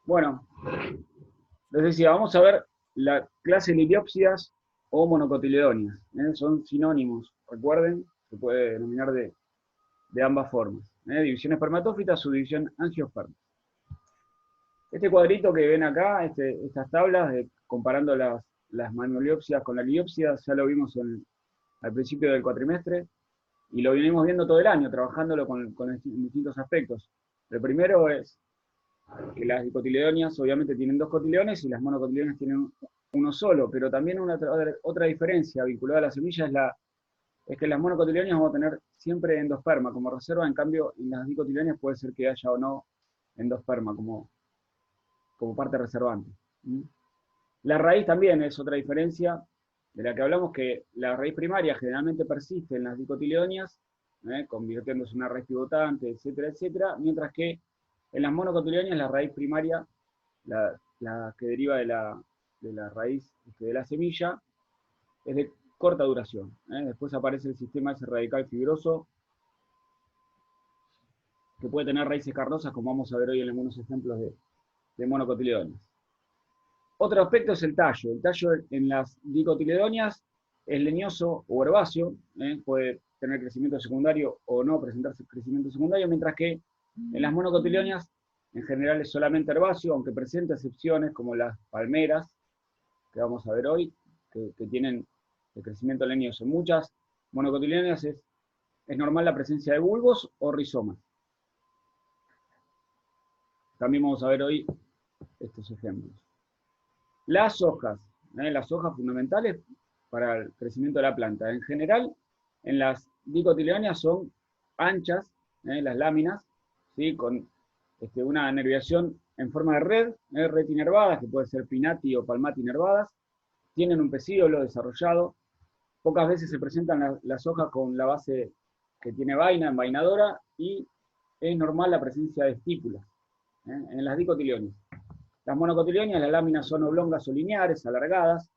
Bueno, les decía, vamos a ver la clase Liliopsias o monocotiledonias. Son sinónimos, recuerden, se puede denominar de ambas formas. División espermatófita, subdivisión angiosperma. Este cuadrito que ven acá, estas tablas, comparando las mamoliopsias con la liliopsia, ya lo vimos al principio del cuatrimestre, y lo venimos viendo todo el año, trabajándolo con distintos aspectos. El primero es que las dicotiledonias obviamente tienen dos cotiledones y las monocotiledonias tienen uno solo, pero también otra diferencia vinculada a la semilla es que las monocotiledonias vamos a tener siempre endosperma como reserva, en cambio en las dicotiledonias puede ser que haya o no endosperma como parte reservante. La raíz también es otra diferencia de la que hablamos, que la raíz primaria generalmente persiste en las dicotiledonias, convirtiéndose en una raíz pivotante, etcétera, etcétera, mientras que en las monocotiledonias la raíz primaria, la que deriva de la raíz de la semilla, es de corta duración. Después aparece el sistema ese radical fibroso, que puede tener raíces carnosas, como vamos a ver hoy en algunos ejemplos de monocotiledonias. Otro aspecto es el tallo. El tallo en las dicotiledonias es leñoso o herbáceo, puede tener crecimiento secundario o no presentarse crecimiento secundario, mientras que en las monocotiledonias en general es solamente herbáceo, aunque presenta excepciones como las palmeras, que vamos a ver hoy, que tienen el crecimiento leñoso. En muchas monocotiledonias es normal la presencia de bulbos o rizomas. También vamos a ver hoy estos ejemplos. Las hojas fundamentales para el crecimiento de la planta. En general, en las dicotiledonias son anchas, las láminas, ¿sí? Con una nerviación en forma de red inervadas, que puede ser pinnati o palmati nervadas. Tienen un pecíolo desarrollado. Pocas veces se presentan las hojas con la base que tiene vaina, envainadora, y es normal la presencia de estípulas en las dicotiledonias. Las monocotiledonias, las láminas son oblongas o lineares, alargadas.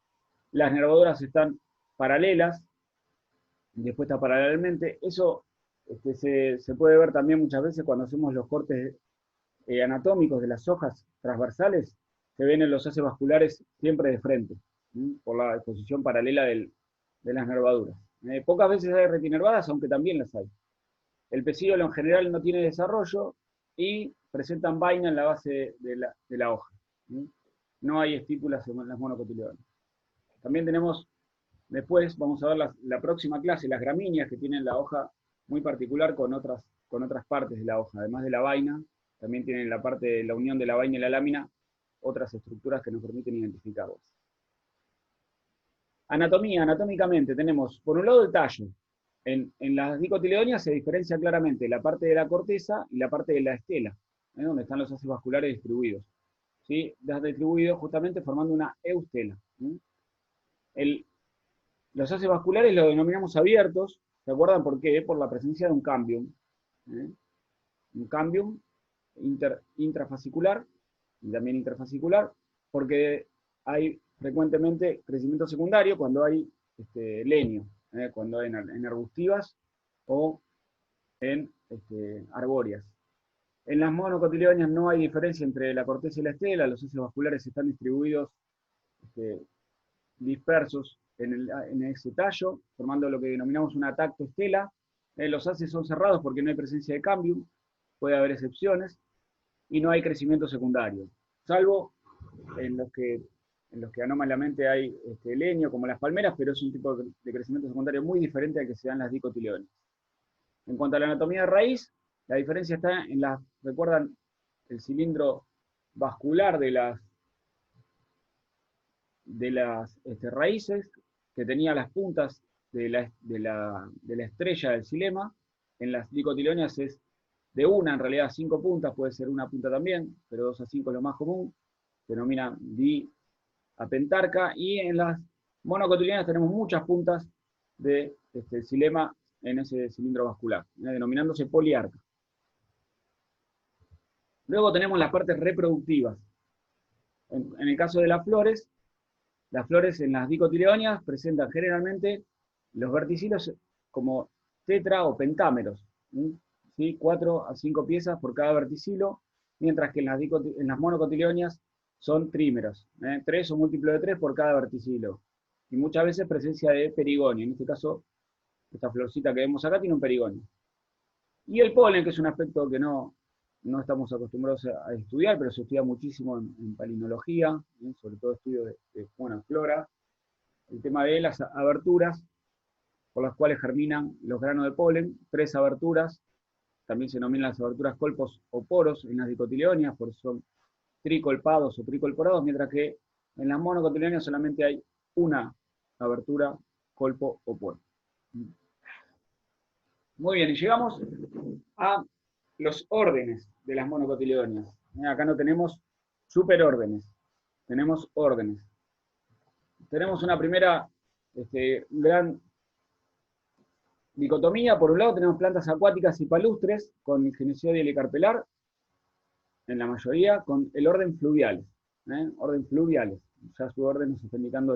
Las nervaduras están paralelas, después está paralelamente. Eso se puede ver también muchas veces cuando hacemos los cortes anatómicos de las hojas transversales. Se ven en los haces vasculares siempre de frente, por la exposición paralela de las nervaduras. Pocas veces hay retinervadas, aunque también las hay. El pecíolo en general no tiene desarrollo y presentan vaina en la base de la hoja. No hay estípulas en las monocotiledonias. También tenemos, después vamos a ver la próxima clase, las gramíneas, que tienen la hoja muy particular con otras partes de la hoja. Además de la vaina, también tienen la parte de la unión de la vaina y la lámina, otras estructuras que nos permiten identificarlas. Anatómicamente tenemos, por un lado, el tallo. En las dicotiledonias se diferencia claramente la parte de la corteza y la parte de la estela, donde están los haces vasculares distribuidos. ¿Sí? Distribuidos justamente formando una eustela. Los haces vasculares los denominamos abiertos, ¿se acuerdan por qué? Por la presencia de un cambium. Un cambium intrafascicular y también interfascicular, porque hay frecuentemente crecimiento secundario cuando hay leño, cuando hay en arbustivas o en arbóreas. En las monocotiledonias no hay diferencia entre la corteza y la estela, los haces vasculares están distribuidos dispersos en ese tallo, formando lo que denominamos una tactoestela. Los haces son cerrados porque no hay presencia de cambium, puede haber excepciones, y no hay crecimiento secundario, salvo en los que anómalamente hay leño, como las palmeras, pero es un tipo de crecimiento secundario muy diferente al que se da en las dicotiledonias. En cuanto a la anatomía de raíz, la diferencia está ¿recuerdan el cilindro vascular de las raíces, que tenía las puntas de la estrella del xilema? En las dicotiledonias es de una, en realidad 5 puntas, puede ser una punta también, pero 2 a 5 es lo más común, se denomina diapentarca, y en las monocotiledonias tenemos muchas puntas de xilema en ese cilindro vascular, denominándose poliarca. Luego tenemos las partes reproductivas. En el caso de las flores en las dicotiledonias presentan generalmente los verticilos como tetra o pentámeros, ¿sí? 4 a 5 piezas por cada verticilo, mientras que en las monocotiledóneas son trímeros, 3 o múltiplo de 3 por cada verticilo. Y muchas veces presencia de perigonio, en este caso, esta florcita que vemos acá tiene un perigonio. Y el polen, que es un aspecto que no estamos acostumbrados a estudiar, pero se estudia muchísimo en palinología, sobre todo estudios de flora, el tema de las aberturas por las cuales germinan los granos de polen, 3 aberturas, también se denominan las aberturas colpos o poros en las dicotiledóneas, por eso son tricolpados o tricolporados, mientras que en las monocotiledóneas solamente hay una abertura, colpo o poro. Muy bien, y llegamos a los órdenes de las monocotiledóneas. Acá no tenemos superórdenes, tenemos órdenes. Tenemos una primera gran dicotomía. Por un lado tenemos plantas acuáticas y palustres, con el Ginecioide helicarpelar, en la mayoría, con el orden fluviales. Orden fluviales. Ya su orden nos está indicando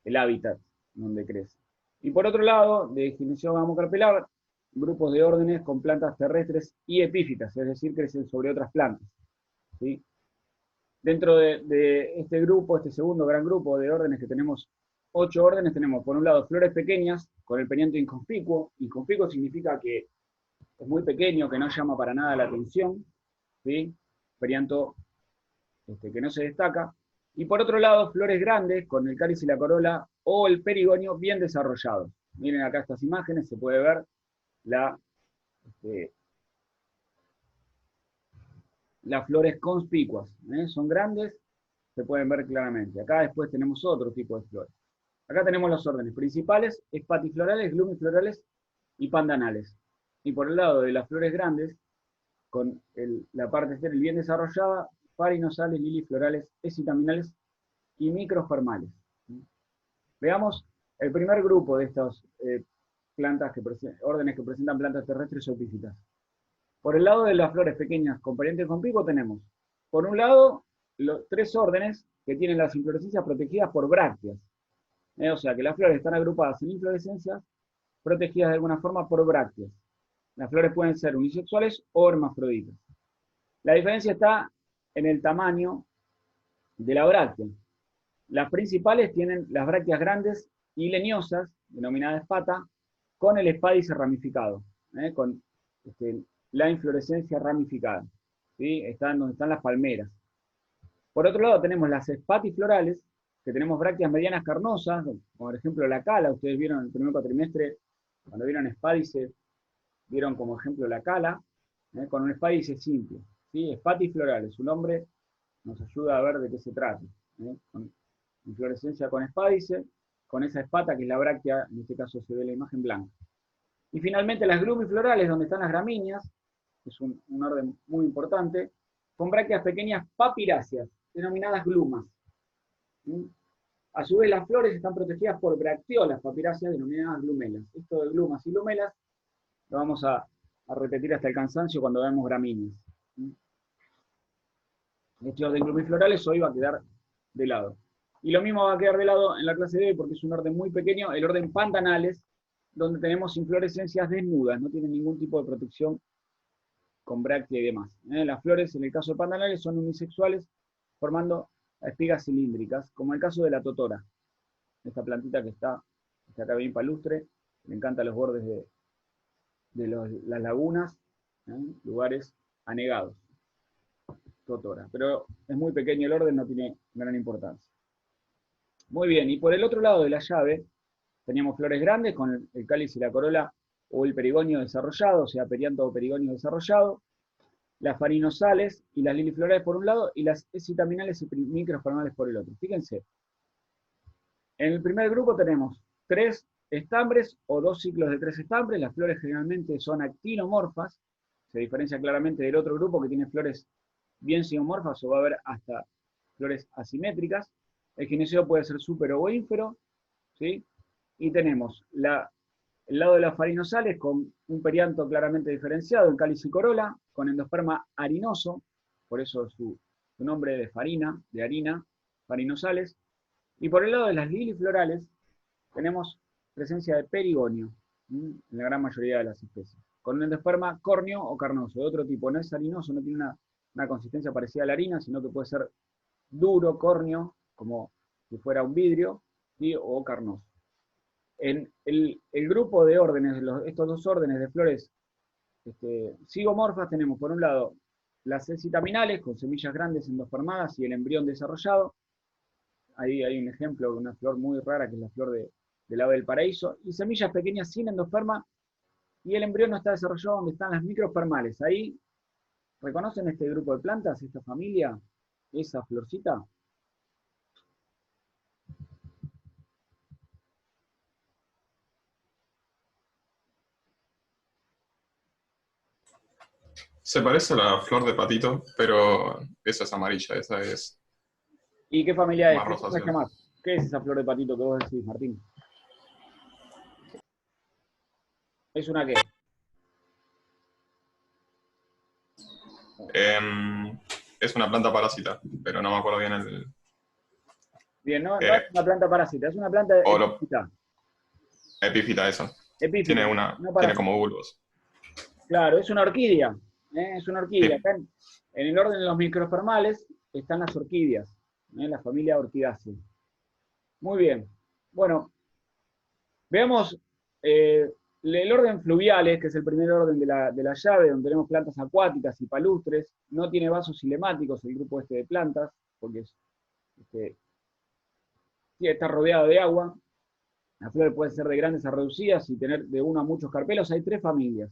el hábitat donde crece. Y por otro lado, de Ginecioide gamocarpelar, grupos de órdenes con plantas terrestres y epífitas, es decir, crecen sobre otras plantas. ¿Sí? Dentro de este grupo, este segundo gran grupo de órdenes, que tenemos 8 órdenes, tenemos por un lado flores pequeñas con el perianto inconspicuo. Inconspicuo significa que es muy pequeño, que no llama para nada la atención, ¿sí? Perianto que no se destaca. Y por otro lado, flores grandes con el cáliz y la corola o el perigonio bien desarrollados. Miren acá estas imágenes, se puede ver las flores conspicuas, son grandes, se pueden ver claramente. Acá después tenemos otro tipo de flores. Acá tenemos los órdenes principales, espatiflorales, glumiflorales y pandanales. Y por el lado de las flores grandes, con la parte estéril bien desarrollada, farinosales, liliflorales, escitaminales y microfermales. Veamos el primer grupo de estas órdenes que presentan plantas terrestres o epífitas. Por el lado de las flores pequeñas con parientes con pico tenemos, por un lado, los 3 órdenes que tienen las inflorescencias protegidas por brácteas. O sea que las flores están agrupadas en inflorescencias protegidas de alguna forma por brácteas. Las flores pueden ser unisexuales o hermafroditas. La diferencia está en el tamaño de la bráctea. Las principales tienen las brácteas grandes y leñosas, denominadas espata, con el espádice ramificado, con la inflorescencia ramificada. ¿Sí? Están donde están las palmeras. Por otro lado tenemos las espatiflorales, que tenemos brácteas medianas carnosas, como por ejemplo la cala. Ustedes vieron en el primer cuatrimestre, cuando vieron espádice, vieron como ejemplo la cala, con un espádice simple. ¿Sí? Espatiflorales, su nombre nos ayuda a ver de qué se trata. Con inflorescencia con espádice, con esa espata que es la bráctea, en este caso se ve la imagen blanca. Y finalmente las glumiflorales, donde están las gramíneas, que es un orden muy importante, con brácteas pequeñas papiráceas, denominadas glumas. A su vez las flores están protegidas por bracteolas papiráceas, denominadas glumelas. Esto de glumas y glumelas lo vamos a repetir hasta el cansancio cuando veamos gramíneas. Este orden glumiflorales hoy va a quedar de lado. Y lo mismo va a quedar de lado en la clase de hoy, porque es un orden muy pequeño, el orden pandanales, donde tenemos inflorescencias desnudas, no tienen ningún tipo de protección con bráctea y demás. Las flores, en el caso de pandanales, son unisexuales, formando espigas cilíndricas, como el caso de la totora, esta plantita que está acá bien palustre, le encantan los bordes de las lagunas, lugares anegados. Totora, pero es muy pequeño el orden, no tiene gran importancia. Muy bien, y por el otro lado de la llave, teníamos flores grandes con el cáliz y la corola o el perigonio desarrollado, o sea, perianto o perigonio desarrollado, las farinosales y las liliflorales por un lado, y las escitaminales y microfermales por el otro. Fíjense, en el primer grupo tenemos 3 estambres o 2 ciclos de 3 estambres. Las flores generalmente son actinomorfas, se diferencia claramente del otro grupo que tiene flores bien zigomorfas, o va a haber hasta flores asimétricas. El gineceo puede ser súpero o ínfero, ¿sí? Y tenemos el lado de las farinosales con un perianto claramente diferenciado en cáliz y corola, con endosperma harinoso, por eso su nombre de farina, de harina, farinosales. Y por el lado de las liliflorales tenemos presencia de perigonio, en la gran mayoría de las especies, con un endosperma córneo o carnoso, de otro tipo, no es harinoso, no tiene una una consistencia parecida a la harina, sino que puede ser duro, córneo, como si fuera un vidrio, ¿sí? O carnoso. En el grupo de órdenes, estos dos órdenes de flores zigomorfas, tenemos por un lado las escitaminales, con semillas grandes endospermadas y el embrión desarrollado. Ahí hay un ejemplo de una flor muy rara, que es la flor del ave del paraíso, y semillas pequeñas sin endosperma, y el embrión no está desarrollado donde están las microspermales. Ahí, ¿reconocen este grupo de plantas, esta familia, esa florcita? Se parece a la flor de patito, pero esa es amarilla, esa es ¿Y qué familia es? más ¿Qué se rosácea. llama? ¿Qué es esa flor de patito que vos decís, Martín? ¿Es una qué? Em, es una planta parásita, pero no me acuerdo bien el... Bien, no es eh, una planta parásita, es una planta o lo, epífita. epífita esa. Epífita, no Tiene parásita. como bulbos. Claro, es una orquídea. Es una orquídea. Sí. Acá en el orden de los microspermales están las orquídeas, la familia Orchidaceae. Muy bien. Bueno, veamos el orden fluviales, que es el primer orden de la llave, donde tenemos plantas acuáticas y palustres. No tiene vasos cilemáticos el grupo este de plantas, porque este, sí, está rodeado de agua. La flor puede ser de grandes a reducidas y tener de uno a muchos carpelos. Hay tres familias: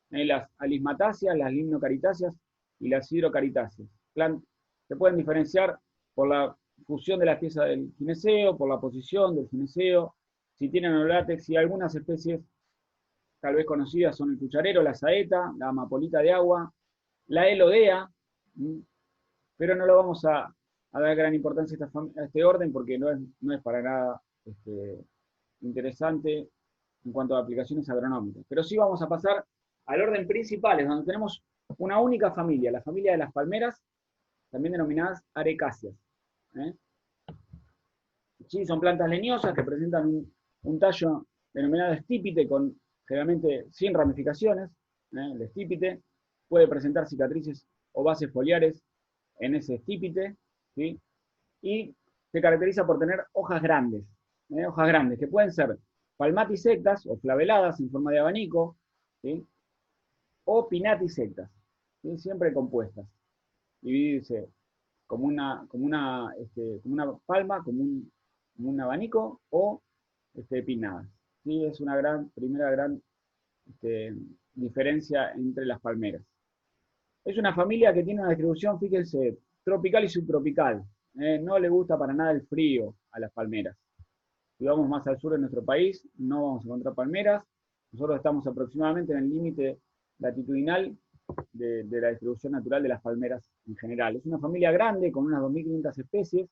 las alismatáceas, las limnocaritáceas y las hidrocaritáceas. Se pueden diferenciar por la fusión de las piezas del gineceo, por la posición del gineceo, si tienen o látex, y algunas especies tal vez conocidas son el cucharero, la saeta, la amapolita de agua, la elodea, pero no lo vamos a dar gran importancia a este orden porque no es para nada interesante en cuanto a aplicaciones agronómicas. Pero sí vamos a pasar al orden principal, es donde tenemos una única familia, la familia de las palmeras, también denominadas arecáceas. ¿eh? Sí, son plantas leñosas que presentan un tallo denominado estípite, generalmente sin ramificaciones. El estípite puede presentar cicatrices o bases foliares en ese estípite, ¿sí? Y se caracteriza por tener hojas grandes, que pueden ser palmatisectas o flaveladas en forma de abanico, ¿sí? O pinnatisectas, ¿sí? Siempre compuestas. Dividirse como una palma, como un abanico, o pinnadas. ¿Sí? Es una primera gran este, diferencia entre las palmeras. Es una familia que tiene una distribución, fíjense, tropical y subtropical. No le gusta para nada el frío a las palmeras. Si vamos más al sur de nuestro país, no vamos a encontrar palmeras. Nosotros estamos aproximadamente en el límite latitudinal de la distribución natural de las palmeras en general. Es una familia grande con unas 2.500 especies,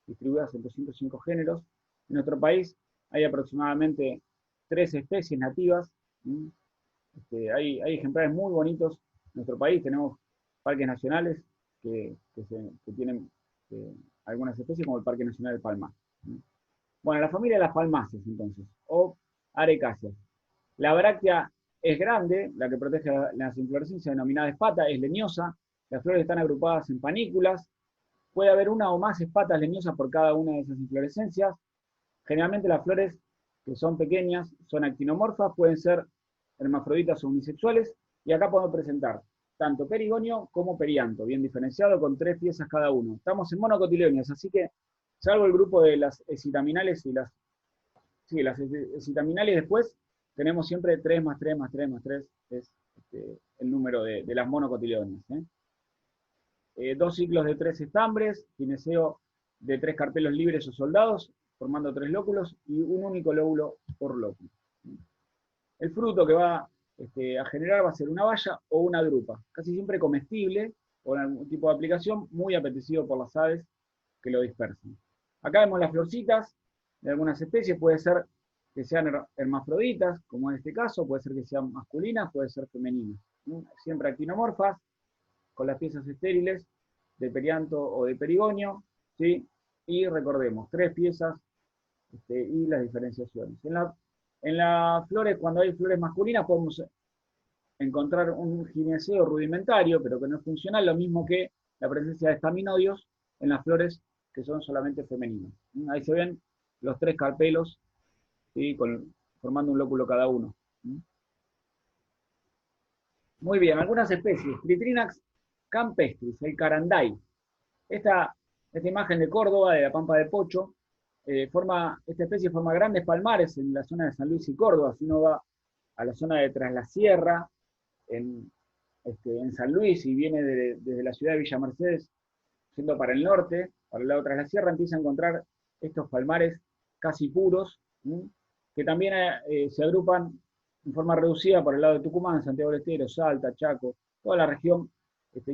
distribuidas en 205 géneros. En nuestro país hay aproximadamente 3 especies nativas. Hay ejemplares muy bonitos en nuestro país. Tenemos parques nacionales que tienen algunas especies, como el Parque Nacional del Palmar. Bueno, la familia de las palmáceas, entonces, o arecáceas. La bráctea es grande, la que protege las inflorescencias, denominada espata, es leñosa. Las flores están agrupadas en panículas. Puede haber una o más espatas leñosas por cada una de esas inflorescencias. Generalmente las flores, que son pequeñas, son actinomorfas, pueden ser hermafroditas o unisexuales, y acá podemos presentar tanto perigonio como perianto, bien diferenciado, con 3 piezas cada uno. Estamos en monocotiledones, así que, salvo el grupo de las escitaminales y las escitaminales, después tenemos siempre 3 más 3 más 3 más 3, es el número de las monocotiledones. 2 ciclos de 3 estambres, gineceo de 3 carpelos libres o soldados, formando 3 lóculos, y un único lóbulo por lóculo. El fruto que va a generar va a ser una baya o una drupa, casi siempre comestible, o en algún tipo de aplicación, muy apetecido por las aves que lo dispersan. Acá vemos las florcitas de algunas especies, puede ser que sean hermafroditas, como en este caso, puede ser que sean masculinas, puede ser femeninas. Siempre actinomorfas, con las piezas estériles de perianto o de perigonio, ¿sí? Y recordemos, 3 piezas y las diferenciaciones. En las flores, cuando hay flores masculinas, podemos encontrar un gineceo rudimentario, pero que no es funcional, lo mismo que la presencia de estaminodios en las flores que son solamente femeninos. Ahí se ven los 3 carpelos, ¿sí? Formando un lóculo cada uno. Muy bien, algunas especies. Tritrinax campestris, el caranday. Esta imagen de Córdoba, de la Pampa de Pocho, esta especie forma grandes palmares en la zona de San Luis y Córdoba. Si uno va a la zona de Tras la Sierra, en San Luis, y viene desde la ciudad de Villa Mercedes, yendo para el norte, para el lado de Tras la Sierra, empieza a encontrar estos palmares casi puros, que también se agrupan en forma reducida por el lado de Tucumán, Santiago del Estero, Salta, Chaco, toda la región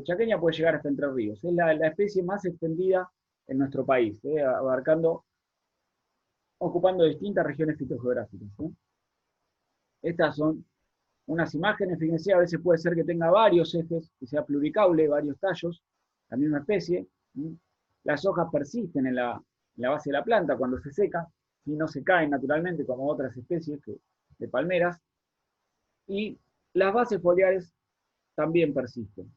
chaqueña puede llegar hasta Entre Ríos. Es la especie más extendida en nuestro país, ocupando distintas regiones fitogeográficas. Estas son unas imágenes, fíjense, a veces puede ser que tenga varios ejes, que sea pluricable, varios tallos, la misma especie. Las hojas persisten en la base de la planta cuando se seca, y no se caen naturalmente como otras especies de palmeras. Y las bases foliares también persisten.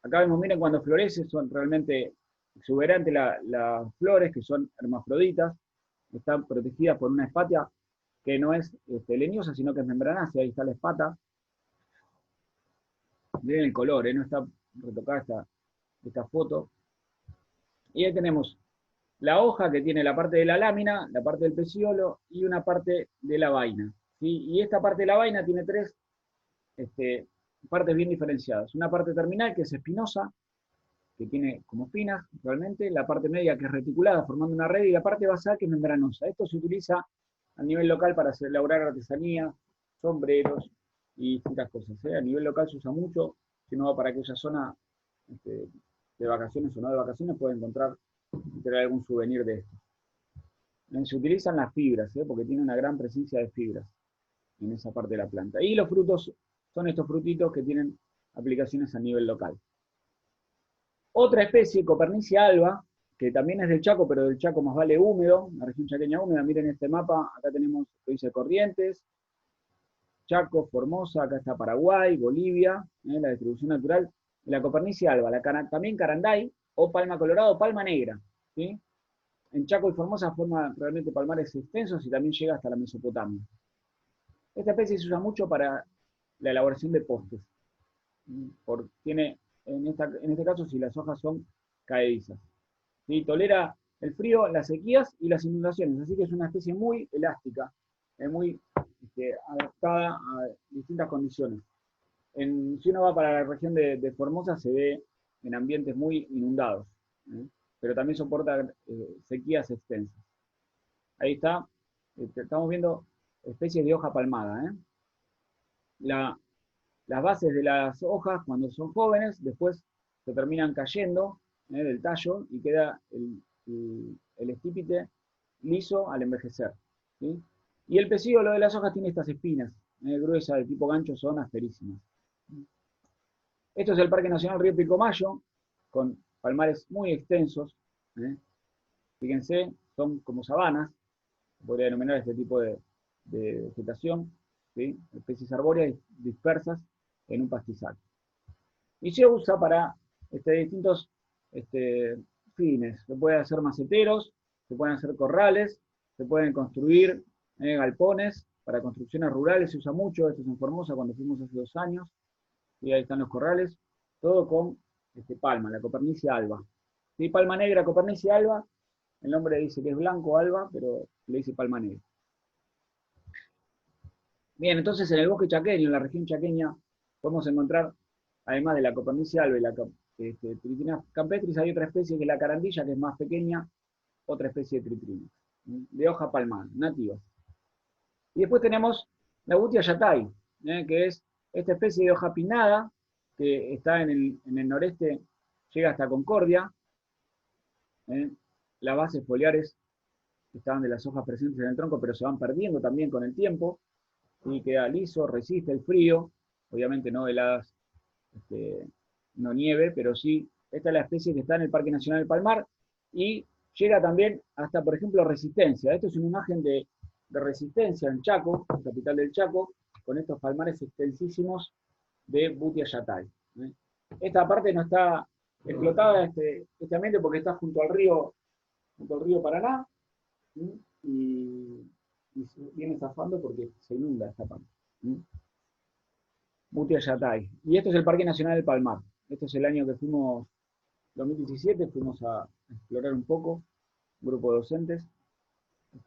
Acá vemos, miren, cuando florece son realmente exuberantes las flores, que son hermafroditas, están protegidas por una espatia que no es leñosa, sino que es membranácea. Ahí está la espata. Miren el color, no está retocada esta foto. Y ahí tenemos la hoja, que tiene la parte de la lámina, la parte del peciolo y una parte de la vaina, ¿sí? Y esta parte de la vaina tiene 3 partes bien diferenciadas. Una parte terminal, que es espinosa, que tiene como espinas realmente, la parte media, que es reticulada, formando una red, y la parte basal, que es membranosa. Esto se utiliza a nivel local para elaborar artesanía, sombreros y distintas cosas. A nivel local se usa mucho. Si uno va para aquella zona de vacaciones o no de vacaciones, puede encontrar algún souvenir de esto. Se utilizan las fibras, porque tiene una gran presencia de fibras en esa parte de la planta. Y los frutos son estos frutitos que tienen aplicaciones a nivel local. Otra especie, Copernicia alba, que también es del Chaco, pero del Chaco más vale húmedo, la región chaqueña húmeda. Miren este mapa, acá tenemos provincia de Corrientes, Chaco, Formosa, acá está Paraguay, Bolivia, la distribución natural de la Copernicia alba, también caranday, o palma colorada o palma negra, ¿sí? En Chaco y Formosa forma realmente palmares extensos y también llega hasta la Mesopotamia. Esta especie se usa mucho para la elaboración de postes. Tiene, en este caso, si las hojas son caedizas. ¿Sí? Tolera el frío, las sequías y las inundaciones, así que es una especie muy elástica, muy adaptada a distintas condiciones. Si uno va para la región de Formosa, se ve en ambientes muy inundados, pero también soporta sequías extensas. Ahí está, estamos viendo especies de hoja palmada. Las bases de las hojas, cuando son jóvenes, después se terminan cayendo del tallo y queda el estípite liso al envejecer, ¿sí? Y el pecíolo de las hojas tiene estas espinas gruesas de tipo gancho, son asperísimas. Esto es el Parque Nacional Río Pilcomayo, con palmares muy extensos. Fíjense, son como sabanas, se podría denominar este tipo de vegetación, ¿sí? Especies arbóreas dispersas en un pastizal. Y se usa para distintos fines. Se pueden hacer maceteros, se pueden hacer corrales, se pueden construir galpones para construcciones rurales, se usa mucho. Esto es en Formosa cuando fuimos hace 2 años, y ahí están los corrales, todo con palma, la Copernicia alba. ¿Sí? Palma negra, Copernicia alba, el nombre dice que es blanco alba, pero le dice palma negra. Bien, entonces en el bosque chaqueño, en la región chaqueña, podemos encontrar, además de la Copernicia alba y la Tritrinax campestris, hay otra especie que es la carandilla, que es más pequeña, otra especie de Tritrinax, de hoja palmada, nativa. Y después tenemos la Butia yatay, que es esta especie de hoja pinnada, que está en el noreste, llega hasta Concordia. Las bases foliares estaban de las hojas presentes en el tronco, pero se van perdiendo también con el tiempo, y queda liso, resiste el frío, obviamente no heladas, no nieve, pero sí, esta es la especie que está en el Parque Nacional del Palmar, y llega también hasta, por ejemplo, Resistencia. Esto es una imagen de Resistencia en Chaco, capital del Chaco, con estos palmares extensísimos de Bhutia Yatay. Esta parte no está explotada, este ambiente, porque está junto al río Paraná, y viene zafando porque se inunda esta parte. Bhutia Yatay. Y esto es el Parque Nacional del Palmar. Este es el año que fuimos, 2017, fuimos a explorar un poco, un grupo de docentes.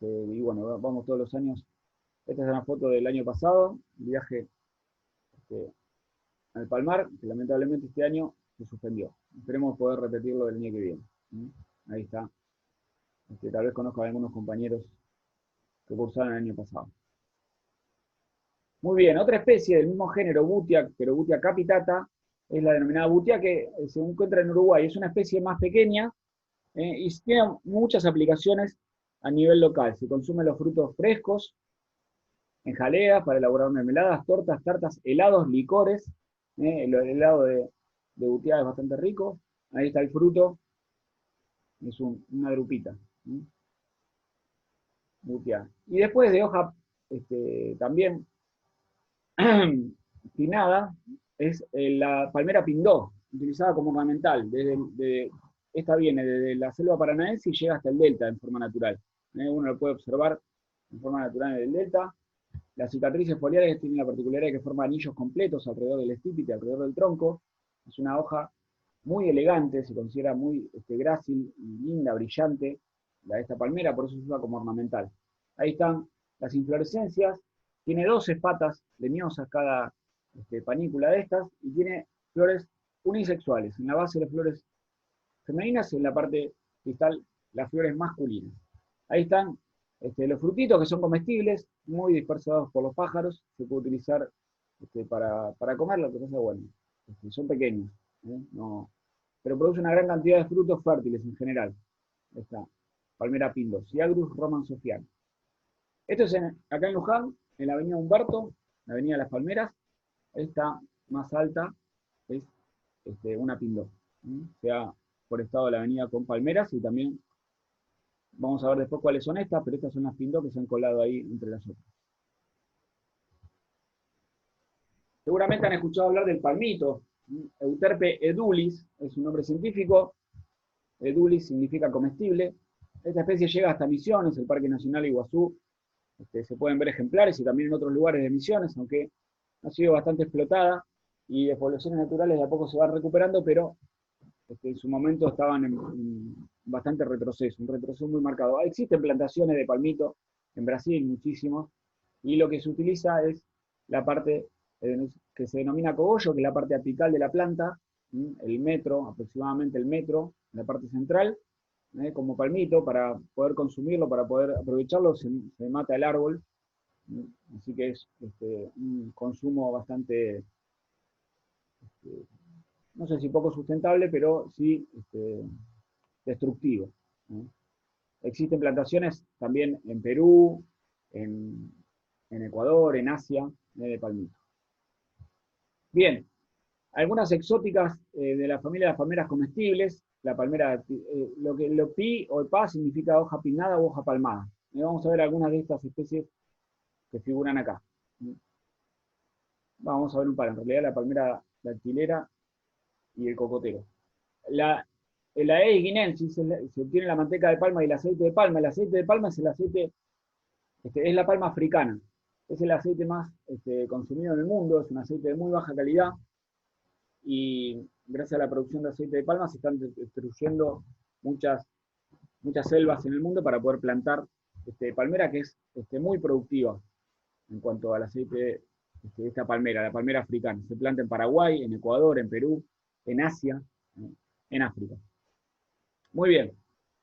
Y bueno, vamos todos los años. Esta es una foto del año pasado, el viaje al Palmar, que lamentablemente este año se suspendió. Esperemos poder repetirlo el año que viene. Ahí está. Tal vez conozco a algunos compañeros que cursaron el año pasado. Muy bien, otra especie del mismo género, Bhutia, pero Bhutia capitata, es la denominada Bhutia, que se encuentra en Uruguay. Es una especie más pequeña y tiene muchas aplicaciones a nivel local. Se consumen los frutos frescos, en jaleas para elaborar mermeladas, tortas, tartas, helados, licores. El helado de Bhutia es bastante rico. Ahí está el fruto. Es una drupita. Bhutia. Y después de hoja también pinnada, es la palmera pindó, utilizada como ornamental. Esta viene desde la selva paranaense y llega hasta el delta en forma natural. Uno lo puede observar en forma natural en el delta. Las cicatrices foliares tienen la particularidad de que forman anillos completos alrededor del estípite, alrededor del tronco. Es una hoja muy elegante, se considera muy grácil, linda, brillante, la de esta palmera, por eso se usa como ornamental. Ahí están las inflorescencias, tiene 12 patas leñosas cada panícula de estas, y tiene flores unisexuales. En la base las flores femeninas y en la parte distal las flores masculinas. Ahí están los frutitos que son comestibles, muy dispersados por los pájaros, se puede utilizar para comer, lo que pasa, bueno, son pequeños, no, pero produce una gran cantidad de frutos fértiles en general. Esta palmera pindó, Ciagrus romansofiana. Esto es acá en Luján, en la avenida Humberto, la avenida de las Palmeras. Esta más alta es una pindó. Se ha forestado la avenida con palmeras y también vamos a ver después cuáles son estas, pero estas son las pindó que se han colado ahí entre las otras. Seguramente han escuchado hablar del palmito. Euterpe edulis es un nombre científico. Edulis significa comestible. Esta especie llega hasta Misiones, el Parque Nacional Iguazú. Se pueden ver ejemplares y también en otros lugares de Misiones, aunque ha sido bastante explotada y de poblaciones naturales de a poco se van recuperando, pero en su momento estaban en bastante retroceso, un retroceso muy marcado. Existen plantaciones de palmito en Brasil, muchísimos, y lo que se utiliza es la parte que se denomina cogollo, que es la parte apical de la planta, el metro, aproximadamente el metro, en la parte central, como palmito, para poder consumirlo, para poder aprovecharlo, se mata el árbol, así que es un consumo bastante, no sé si poco sustentable, pero sí destructivo. Existen plantaciones también en Perú, en Ecuador, en Asia, de palmito. Bien, algunas exóticas de la familia de las palmeras comestibles. La palmera, lo pi o pa significa hoja pinnada o hoja palmada. Vamos a ver algunas de estas especies que figuran acá. Vamos a ver un par, en realidad la palmera dactilera y el cocotero. La E. guinensis se obtiene la manteca de palma y el aceite de palma. El aceite de palma es el aceite, es la palma africana. Es el aceite más consumido en el mundo, es un aceite de muy baja calidad. Y gracias a la producción de aceite de palma se están destruyendo muchas selvas en el mundo para poder plantar palmera, que es muy productiva en cuanto al aceite de esta palmera, la palmera africana. Se planta en Paraguay, en Ecuador, en Perú, en Asia, en África. Muy bien.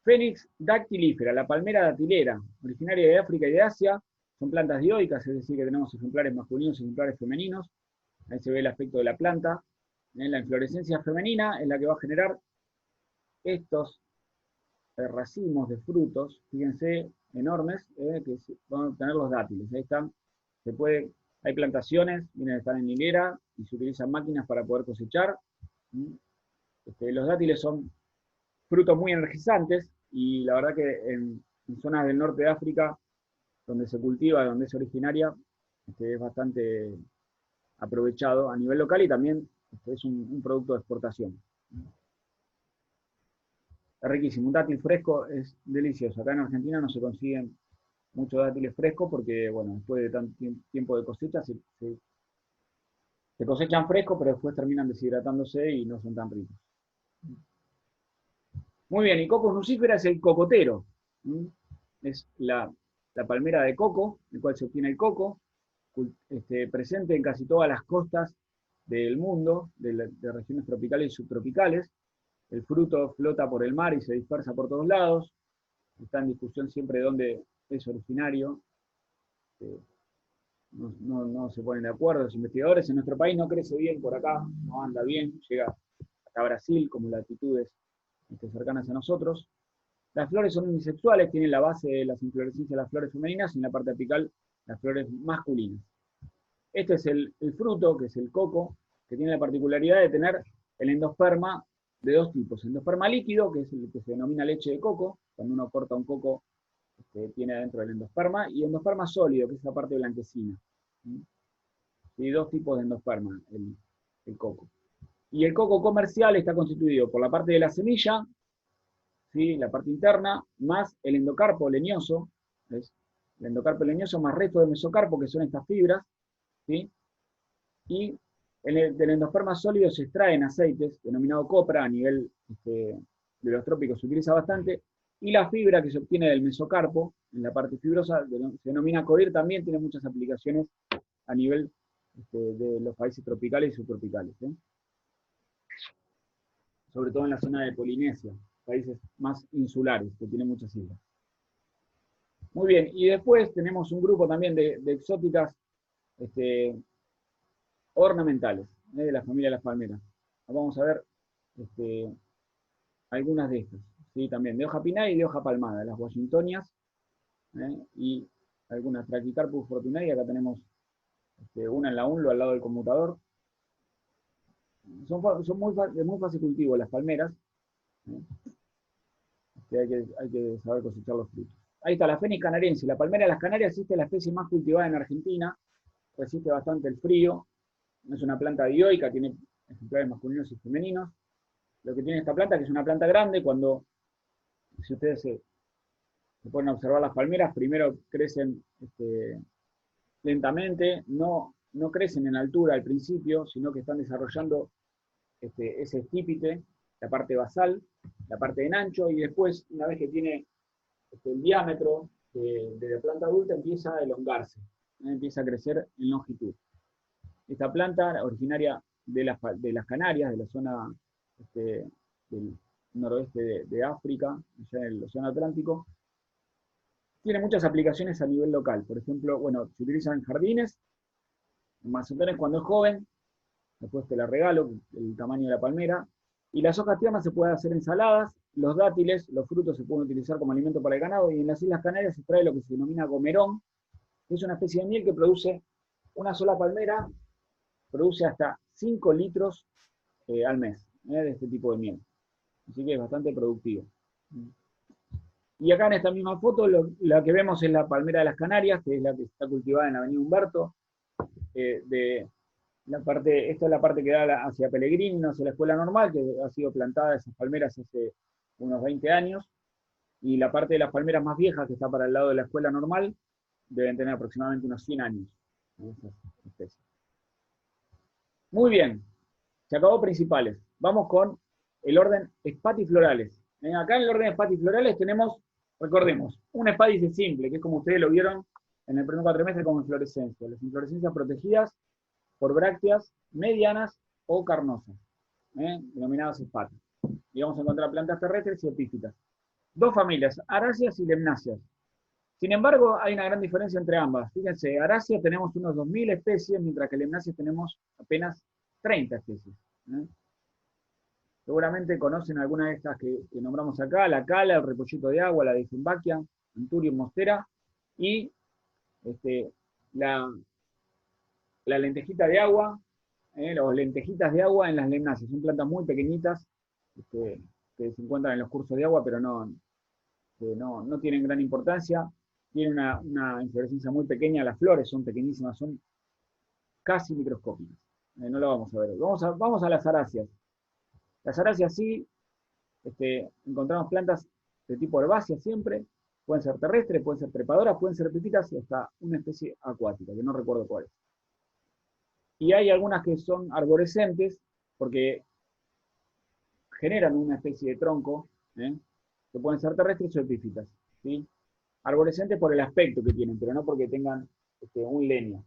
Fénix dactilífera, la palmera dactilera, originaria de África y de Asia. Son plantas dioicas, es decir, que tenemos ejemplares masculinos y ejemplares femeninos. Ahí se ve el aspecto de la planta. La inflorescencia femenina es la que va a generar estos racimos de frutos, fíjense, enormes, que van a obtener los dátiles. Ahí están, hay plantaciones, miren, están en hilera y se utilizan máquinas para poder cosechar. Los dátiles son frutos muy energizantes y la verdad que en zonas del norte de África, donde se cultiva, donde es originaria, es bastante aprovechado a nivel local y también es un producto de exportación. Es riquísimo, un dátil fresco es delicioso. Acá en Argentina no se consiguen muchos dátiles frescos porque, bueno, después de tanto tiempo de cosecha se cosechan frescos, pero después terminan deshidratándose y no son tan ricos. Muy bien, y Cocos nucifera es el cocotero. Es la palmera de coco, del cual se obtiene el coco, presente en casi todas las costas del mundo, de regiones tropicales y subtropicales. El fruto flota por el mar y se dispersa por todos lados. Está en discusión siempre de dónde es originario. No se ponen de acuerdo los investigadores. En nuestro país no crece bien por acá, no anda bien, llega hasta Brasil, como latitudes cercanas a nosotros. Las flores son unisexuales, tienen la base de las inflorescencias de las flores femeninas y en la parte apical las flores masculinas. Este es el fruto, que es el coco, que tiene la particularidad de tener el endosperma de dos tipos. Endosperma líquido, que es el que se denomina leche de coco, cuando uno corta un coco tiene adentro el endosperma, y endosperma sólido, que es la parte blanquecina. Hay dos tipos de endosperma, el coco. Y el coco comercial está constituido por la parte de la semilla, ¿sí?, la parte interna, más el endocarpo leñoso, ¿ves? El endocarpo leñoso más resto de mesocarpo, que son estas fibras, ¿sí? Y del endosperma sólido se extraen aceites, denominado copra, a nivel de los trópicos se utiliza bastante, y la fibra que se obtiene del mesocarpo, en la parte fibrosa, se denomina coir, también tiene muchas aplicaciones a nivel de los países tropicales y subtropicales, ¿eh? Sobre todo en la zona de Polinesia, países más insulares, que tienen muchas islas. Muy bien, y después tenemos un grupo también de exóticas ornamentales, de la familia de las palmeras. Vamos a ver algunas de estas, ¿sí? También de hoja pinnada y de hoja palmada, las washingtonias, y algunas Trachycarpus fortunae, acá tenemos una en la UNLO al lado del conmutador. Son de muy fácil cultivo las palmeras, hay que saber cosechar los frutos. Ahí está la Fénix canariense, la palmera de las Canarias es la especie más cultivada en Argentina, resiste bastante el frío, es una planta dioica, tiene ejemplares masculinos y femeninos. Lo que tiene esta planta, que es una planta grande, si ustedes se ponen a observar las palmeras, primero crecen lentamente, no crecen en altura al principio, sino que están desarrollando ese estípite, la parte basal, la parte en ancho, y después, una vez que tiene el diámetro de la planta adulta, empieza a elongarse, empieza a crecer en longitud. Esta planta, originaria de las Canarias, de la zona del noroeste de África, allá en el Océano Atlántico, tiene muchas aplicaciones a nivel local. Por ejemplo, bueno, se utiliza en jardines, en macedones cuando es joven, después te la regalo, el tamaño de la palmera, y las hojas tiernas se pueden hacer ensaladas, los dátiles, los frutos se pueden utilizar como alimento para el ganado, y en las Islas Canarias se trae lo que se denomina gomerón, que es una especie de miel que produce una sola palmera, produce hasta 5 litros al mes de este tipo de miel. Así que es bastante productivo. Y acá en esta misma foto, la que vemos es la palmera de las Canarias, que es la que está cultivada en la avenida Humberto. Esta es la parte que da hacia Pellegrini, hacia la escuela normal, que ha sido plantada esas palmeras hace unos 20 años. Y la parte de las palmeras más viejas, que está para el lado de la escuela normal, deben tener aproximadamente unos 100 años. Muy bien, se acabó principales. Vamos con el orden espatiflorales. Acá en el orden espatiflorales tenemos, recordemos, un espádice simple, que es como ustedes lo vieron en el primer cuatrimestre como inflorescencia. Las inflorescencias protegidas por brácteas medianas o carnosas, denominadas espatas. Y vamos a encontrar plantas terrestres y epífitas. Dos familias, aráceas y lemnáceas. Sin embargo, hay una gran diferencia entre ambas. Fíjense, aráceas tenemos unos 2000 especies, mientras que lemnáceas tenemos apenas 30 especies. Seguramente conocen algunas de estas que nombramos acá, la cala, el repollito de agua, la Dieffenbachia, Anturium mostera, y la lentejita de agua, o lentejitas de agua en las lemnáceas. Son plantas muy pequeñitas, que se encuentran en los cursos de agua, pero no tienen gran importancia. Tienen una inflorescencia muy pequeña, las flores son pequeñísimas, son casi microscópicas. No lo vamos a ver. Vamos a las aráceas. Las aráceas sí, encontramos plantas de tipo herbácea siempre, pueden ser terrestres, pueden ser trepadoras, pueden ser epífitas y hasta una especie acuática, que no recuerdo cuál es. Y hay algunas que son arborescentes, porque generan una especie de tronco, que pueden ser terrestres o epífitas, ¿sí? Arborescentes por el aspecto que tienen, pero no porque tengan un leño.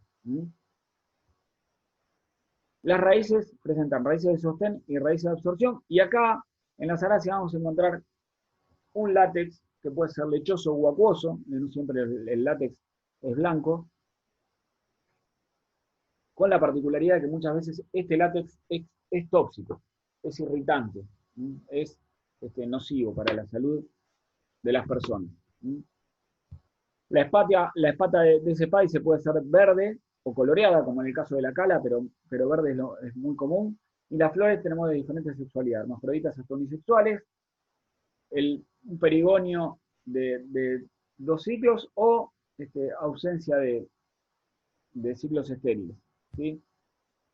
Las raíces presentan raíces de sostén y raíces de absorción, y acá en las aráceas vamos a encontrar un látex que puede ser lechoso o acuoso, no siempre el látex es blanco, con la particularidad de que muchas veces este látex es tóxico, es irritante, es nocivo para la salud de las personas. La espata de ese espádice puede ser verde o coloreada, como en el caso de la cala, pero verde es muy común. Y las flores tenemos de diferentes sexualidades, hermafroditas hasta unisexuales, un perigonio de 2 ciclos o ausencia de ciclos estériles. ¿Sí?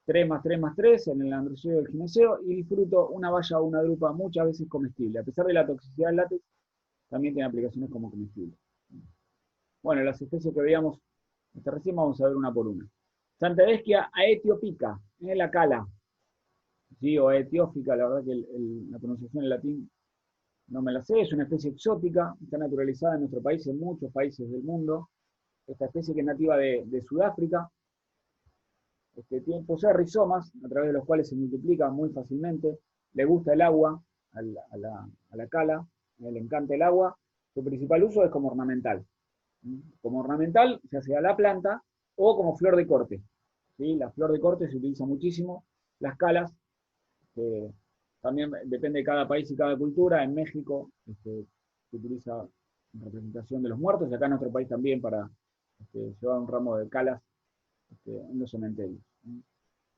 3 más 3 más 3 en el androceo del gineceo, y el fruto, una baya o una drupa, muchas veces comestible. A pesar de la toxicidad del látex, también tiene aplicaciones como comestible. Bueno, las especies que veíamos recién vamos a ver una por una. Santadeschia aetiopica, la cala, ¿sí? O etiófica, la verdad que la pronunciación en latín no me la sé, es una especie exótica, está naturalizada en nuestro país, en muchos países del mundo. Esta especie que es nativa de Sudáfrica, posee rizomas, a través de los cuales se multiplica muy fácilmente, le gusta el agua a la cala, le encanta el agua, su principal uso es como ornamental. Como ornamental se hace a la planta o como flor de corte. ¿Sí? La flor de corte se utiliza muchísimo, las calas, también depende de cada país y cada cultura. En México se utiliza en representación de los muertos, y acá en nuestro país también para llevar un ramo de calas en los cementerios.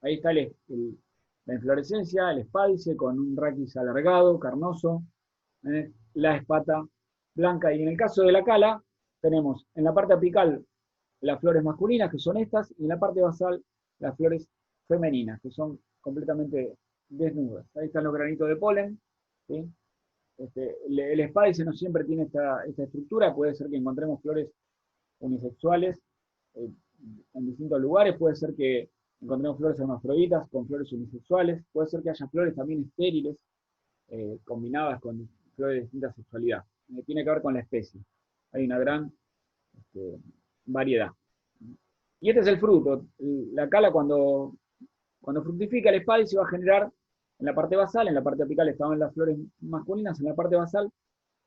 Ahí está la inflorescencia, el espádice con un raquis alargado, carnoso, la espata blanca, y en el caso de la cala tenemos en la parte apical las flores masculinas, que son estas, y en la parte basal las flores femeninas, que son completamente desnudas. Ahí están los granitos de polen, ¿sí? El espádice no siempre tiene esta estructura, puede ser que encontremos flores unisexuales en distintos lugares, puede ser que encontremos flores hermafroditas con flores unisexuales, puede ser que haya flores también estériles, combinadas con flores de distinta sexualidad. Tiene que ver con la especie. Hay una gran variedad. Y este es el fruto. La cala cuando fructifica el espádice va a generar en la parte basal, en la parte apical estaban las flores masculinas, en la parte basal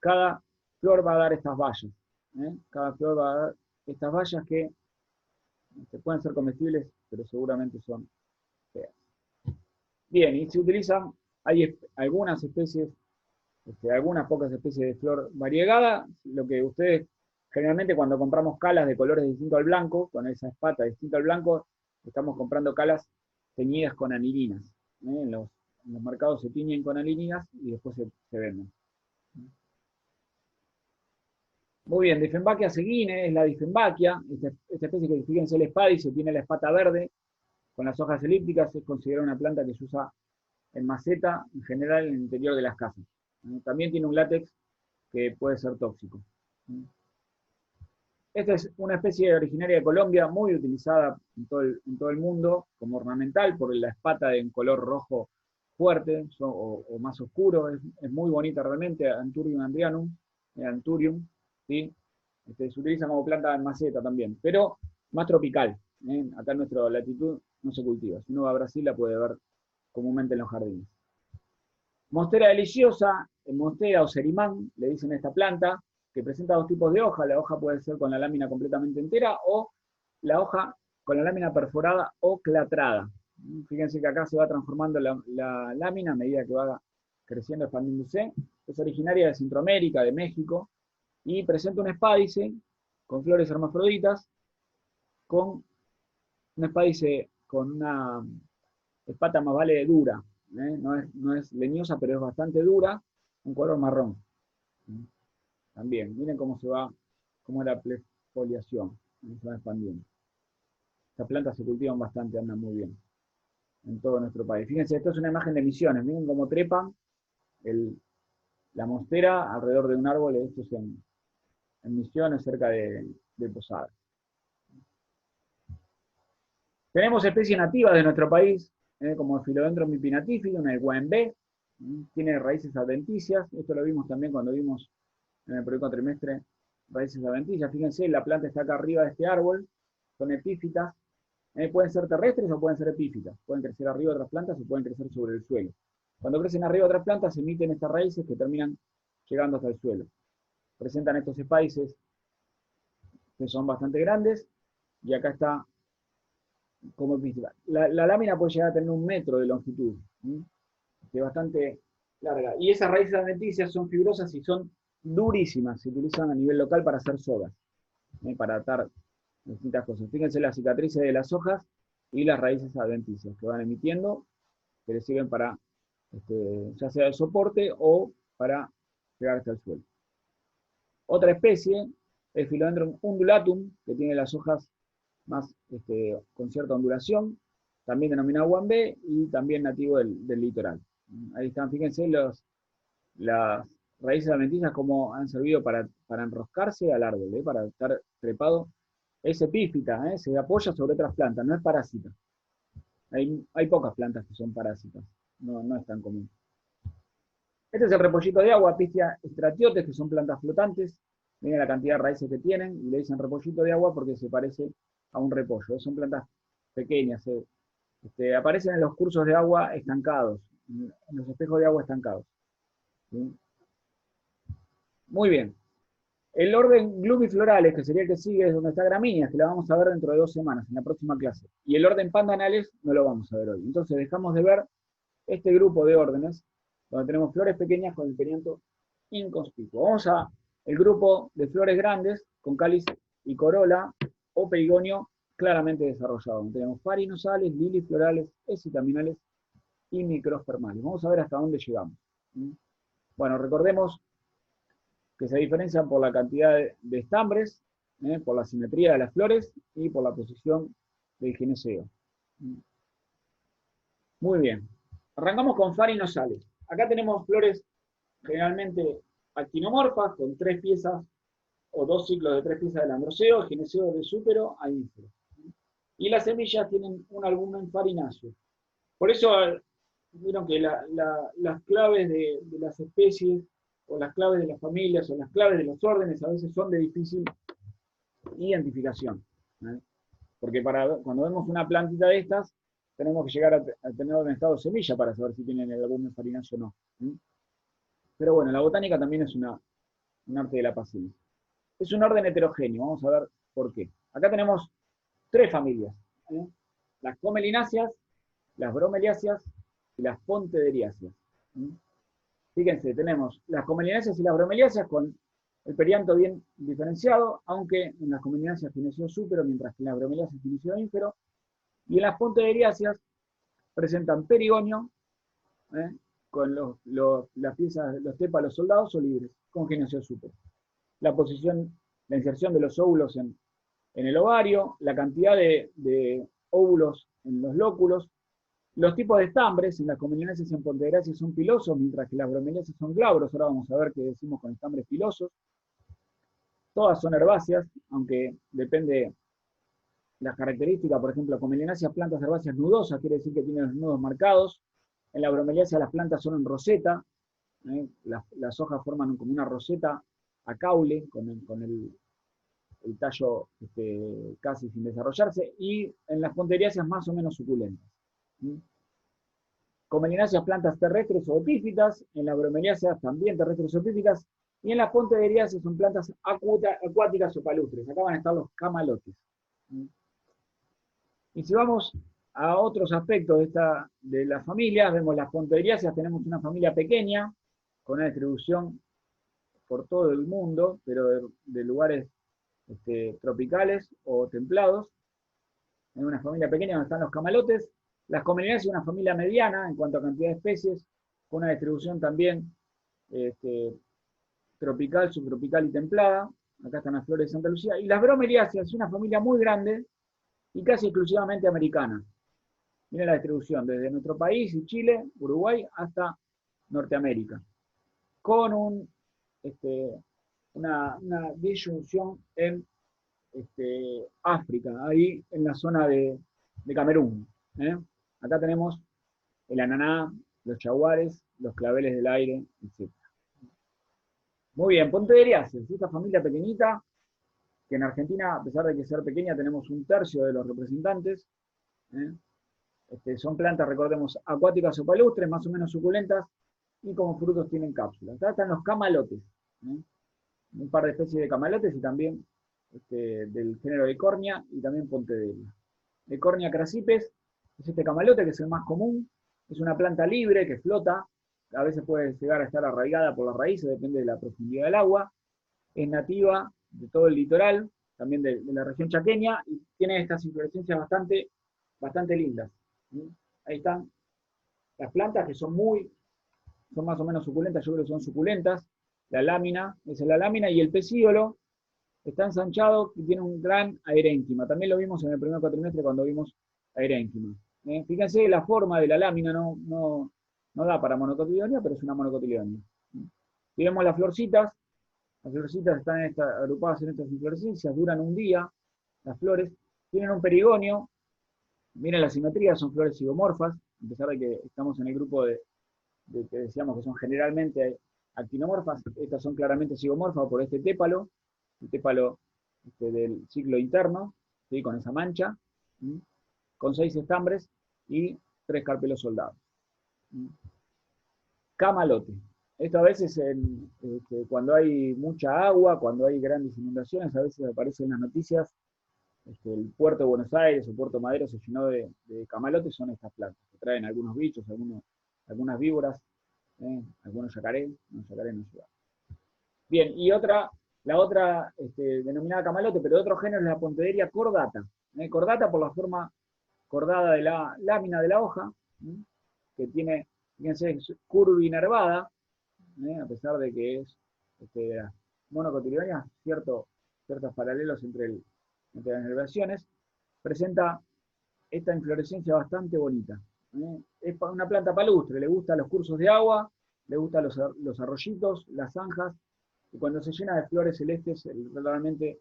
cada flor va a dar estas bayas. Cada flor va a dar estas bayas que pueden ser comestibles, pero seguramente son feas. Bien, y se utilizan, hay algunas especies, algunas pocas especies de flor variegada. Lo que ustedes, generalmente cuando compramos calas de colores distintos al blanco, con esa espata distinta al blanco, estamos comprando calas teñidas con anilinas. En los mercados se tiñen con anilinas y después se venden. Muy bien, Dieffenbachia seguine es la Dieffenbachia, esta especie que, fíjense, el espádice tiene la espata verde, con las hojas elípticas, es considerada una planta que se usa en maceta, en general en el interior de las casas. También tiene un látex que puede ser tóxico. Esta es una especie originaria de Colombia, muy utilizada en todo el mundo como ornamental por la espata de un color rojo fuerte o más oscuro. Es muy bonita realmente, Anthurium andrianum, Anthurium, ¿sí? Se utiliza como planta en maceta también, pero más tropical. Acá en nuestra latitud no se cultiva. Si uno va a Brasil la puede ver comúnmente en los jardines. Monstera deliciosa, monstera o cerimán, le dicen a esta planta, que presenta 2 tipos de hoja. La hoja puede ser con la lámina completamente entera o la hoja con la lámina perforada o clatrada. Fíjense que acá se va transformando la lámina a medida que va creciendo, expandiéndose. Es originaria de Centroamérica, de México, y presenta un espádice con flores hermafroditas, con un espádice con una espata más vale dura. No es leñosa, pero es bastante dura, un color marrón. También, miren cómo es la foliación, se va expandiendo. Estas plantas se cultivan bastante, andan muy bien en todo nuestro país. Fíjense, esto es una imagen de Misiones. Miren cómo trepan la monstera alrededor de un árbol. Esto es en Misiones, cerca de Posadas. Tenemos especies nativas de nuestro país, como el Philodendron mipinatifidum, el guaymbé, tiene raíces adventicias. Esto lo vimos también cuando vimos en el primer cuatrimestre raíces adventicias. Fíjense, la planta está acá arriba de este árbol, son epífitas. Pueden ser terrestres o pueden ser epífitas. Pueden crecer arriba de otras plantas o pueden crecer sobre el suelo. Cuando crecen arriba de otras plantas, emiten estas raíces que terminan llegando hasta el suelo. Presentan estos espádices que son bastante grandes, y acá está como epífita. La lámina puede llegar a tener 1 metro de longitud, que es bastante larga. Y esas raíces adventicias son fibrosas y son durísimas. Se utilizan a nivel local para hacer sogas, para atar distintas cosas. Fíjense las cicatrices de las hojas y las raíces adventicias que van emitiendo, que les sirven para, ya sea de soporte o para llegar hasta el suelo. Otra especie es Philodendron undulatum, que tiene las hojas más con cierta ondulación, también denominado guambé y también nativo del litoral. Ahí están, fíjense las raíces adventicias como han servido para enroscarse al árbol, para estar trepado. Es epífita, se apoya sobre otras plantas, no es parásita. Hay pocas plantas que son parásitas, no es tan común. Este es el repollito de agua, Pistia stratiotes, que son plantas flotantes. Miren la cantidad de raíces que tienen, y le dicen repollito de agua porque se parece a un repollo. Son plantas pequeñas, aparecen en los cursos de agua estancados, en los espejos de agua estancados. ¿Sí? Muy bien. El orden glumiflorales, que sería el que sigue, es donde está gramíneas, que la vamos a ver dentro de 2 semanas, en la próxima clase. Y el orden pandanales no lo vamos a ver hoy. Entonces dejamos de ver este grupo de órdenes, donde tenemos flores pequeñas con el perianto inconspicuo. Vamos a el grupo de flores grandes, con cáliz y corola, o perigonio claramente desarrollado. Donde tenemos parinosales, liliflorales, esitaminales y microspermales. Vamos a ver hasta dónde llegamos. Bueno, recordemos que se diferencian por la cantidad de estambres, por la simetría de las flores y por la posición del gineceo. Muy bien. Arrancamos con farinosales. Acá tenemos flores generalmente actinomorfas, con 3 piezas o 2 ciclos de 3 piezas del androceo, gineceo de súpero a ínfero. Y las semillas tienen un albumen farináceo. Por eso, vieron que las claves de las especies, o las claves de las familias, o las claves de los órdenes, a veces son de difícil identificación. Porque cuando vemos una plantita de estas, tenemos que llegar a tener en estado semilla para saber si tienen el albumen farináceo o no. Pero bueno, la botánica también es un arte de la paciencia. Es un orden heterogéneo, vamos a ver por qué. Acá tenemos 3 familias. Las comelináceas, las bromeliáceas y las pontederiáceas. Fíjense, tenemos las comelináceas y las bromeliáceas con el perianto bien diferenciado, aunque en las comelináceas gineceo súpero, mientras que en las bromeliáceas gineceo ínfero. Y en las pontederiáceas presentan perigonio, con las piezas, los tépalos soldados o libres, con gineceo súpero. La inserción de los óvulos en el ovario, la cantidad de óvulos en los lóculos, los tipos de estambres. En las comelináceas y en pontederiáceas son pilosos, mientras que las bromeliáceas son glabros. Ahora vamos a ver qué decimos con estambres pilosos. Todas son herbáceas, aunque depende las características. Por ejemplo, comelináceas, plantas herbáceas nudosas, quiere decir que tienen los nudos marcados. En la bromeliácea las plantas son en roseta, las hojas forman como una roseta a caule, con el tallo casi sin desarrollarse, y en las pontederiáceas más o menos suculentas. Comelináceas, plantas terrestres o epífitas, en las bromeliáceas también terrestres o epífitas, y en las pontederiáceas son plantas acuáticas o palustres. Acá van a estar los camalotes. Y si vamos a otros aspectos de las familias, vemos las pontederiáceas, tenemos una familia pequeña, con una distribución por todo el mundo, pero de lugares tropicales o templados. En una familia pequeña donde están los camalotes. Las comelináceas, una familia mediana en cuanto a cantidad de especies, con una distribución también tropical, subtropical y templada. Acá están las flores de Santa Lucía. Y las bromeliáceas, una familia muy grande, y casi exclusivamente americanas. Miren la distribución, desde nuestro país y Chile, Uruguay, hasta Norteamérica, con una disyunción en África, ahí en la zona de Camerún. Acá tenemos el ananá, los jaguares, los claveles del aire, etc. Muy bien, pontederiáceas, esta familia pequeñita, que en Argentina, a pesar de que ser pequeña, tenemos 1/3 de los representantes. Son plantas, recordemos, acuáticas o palustres, más o menos suculentas, y como frutos tienen cápsulas. Acá están los camalotes, un par de especies de camalotes y también del género Eichhornia y también Pontederia. Eichhornia crassipes es este camalote que es el más común, es una planta libre que flota, a veces puede llegar a estar arraigada por las raíces, depende de la profundidad del agua, es nativa de todo el litoral, también de la región chaqueña, y tiene estas inflorescencias bastante lindas. Ahí están las plantas que son más o menos suculentas, yo creo que son suculentas. La lámina, esa es la lámina, y el pecíolo está ensanchado y tiene un gran aerénquima. También lo vimos en el primer cuatrimestre cuando vimos aerénquima. Fíjense, la forma de la lámina no da para monocotiledonea, pero es una monocotiledonea. Y vemos las florcitas están agrupadas en estas inflorescencias, duran un día, las flores, tienen un perigonio, miren la simetría, son flores zigomorfas, a pesar de que estamos en el grupo de que decíamos que son generalmente actinomorfas, estas son claramente zigomorfas por este tépalo, el tépalo del ciclo interno, ¿sí? Con esa mancha, con 6 estambres y 3 carpelos soldados. Camalote. Esto a veces cuando hay mucha agua, cuando hay grandes inundaciones, a veces aparecen en las noticias, el puerto de Buenos Aires o Puerto Madero se llenó de camalotes, son estas plantas, que traen algunos bichos, algunas víboras, algunos yacaré no llevan. Bien, y la otra denominada camalote, pero de otro género, es la Pontederia cordata. Cordata por la forma cordada de la lámina de la hoja, que tiene, fíjense, es curvinervada, a pesar de que es monocotiledonea, ciertos paralelos entre las nervaciones, presenta esta inflorescencia bastante bonita. Es una planta palustre, le gustan los cursos de agua, le gustan los arroyitos, las zanjas, y cuando se llena de flores celestes, realmente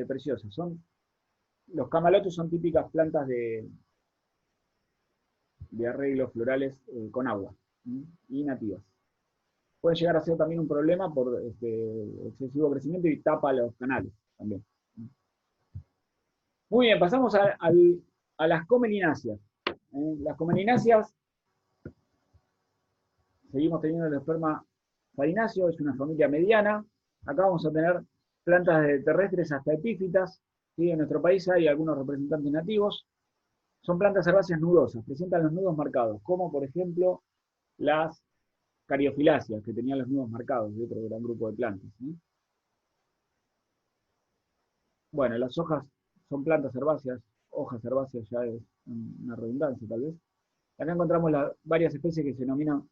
preciosas. Los camalotes son típicas plantas de arreglos florales con agua, y nativas. Puede llegar a ser también un problema por excesivo crecimiento y tapa los canales también. Muy bien, pasamos a las comelináceas. Las comelináceas, seguimos teniendo el esperma farináceo, es una familia mediana. Acá vamos a tener plantas terrestres hasta epífitas. ¿Sí? En nuestro país hay algunos representantes nativos. Son plantas herbáceas nudosas, presentan los nudos marcados, como por ejemplo las cariofiláceas, que tenían los nudos marcados, de otro gran grupo de plantas. Bueno, las hojas son plantas herbáceas, hojas herbáceas ya es una redundancia tal vez. Acá encontramos varias especies que se denominan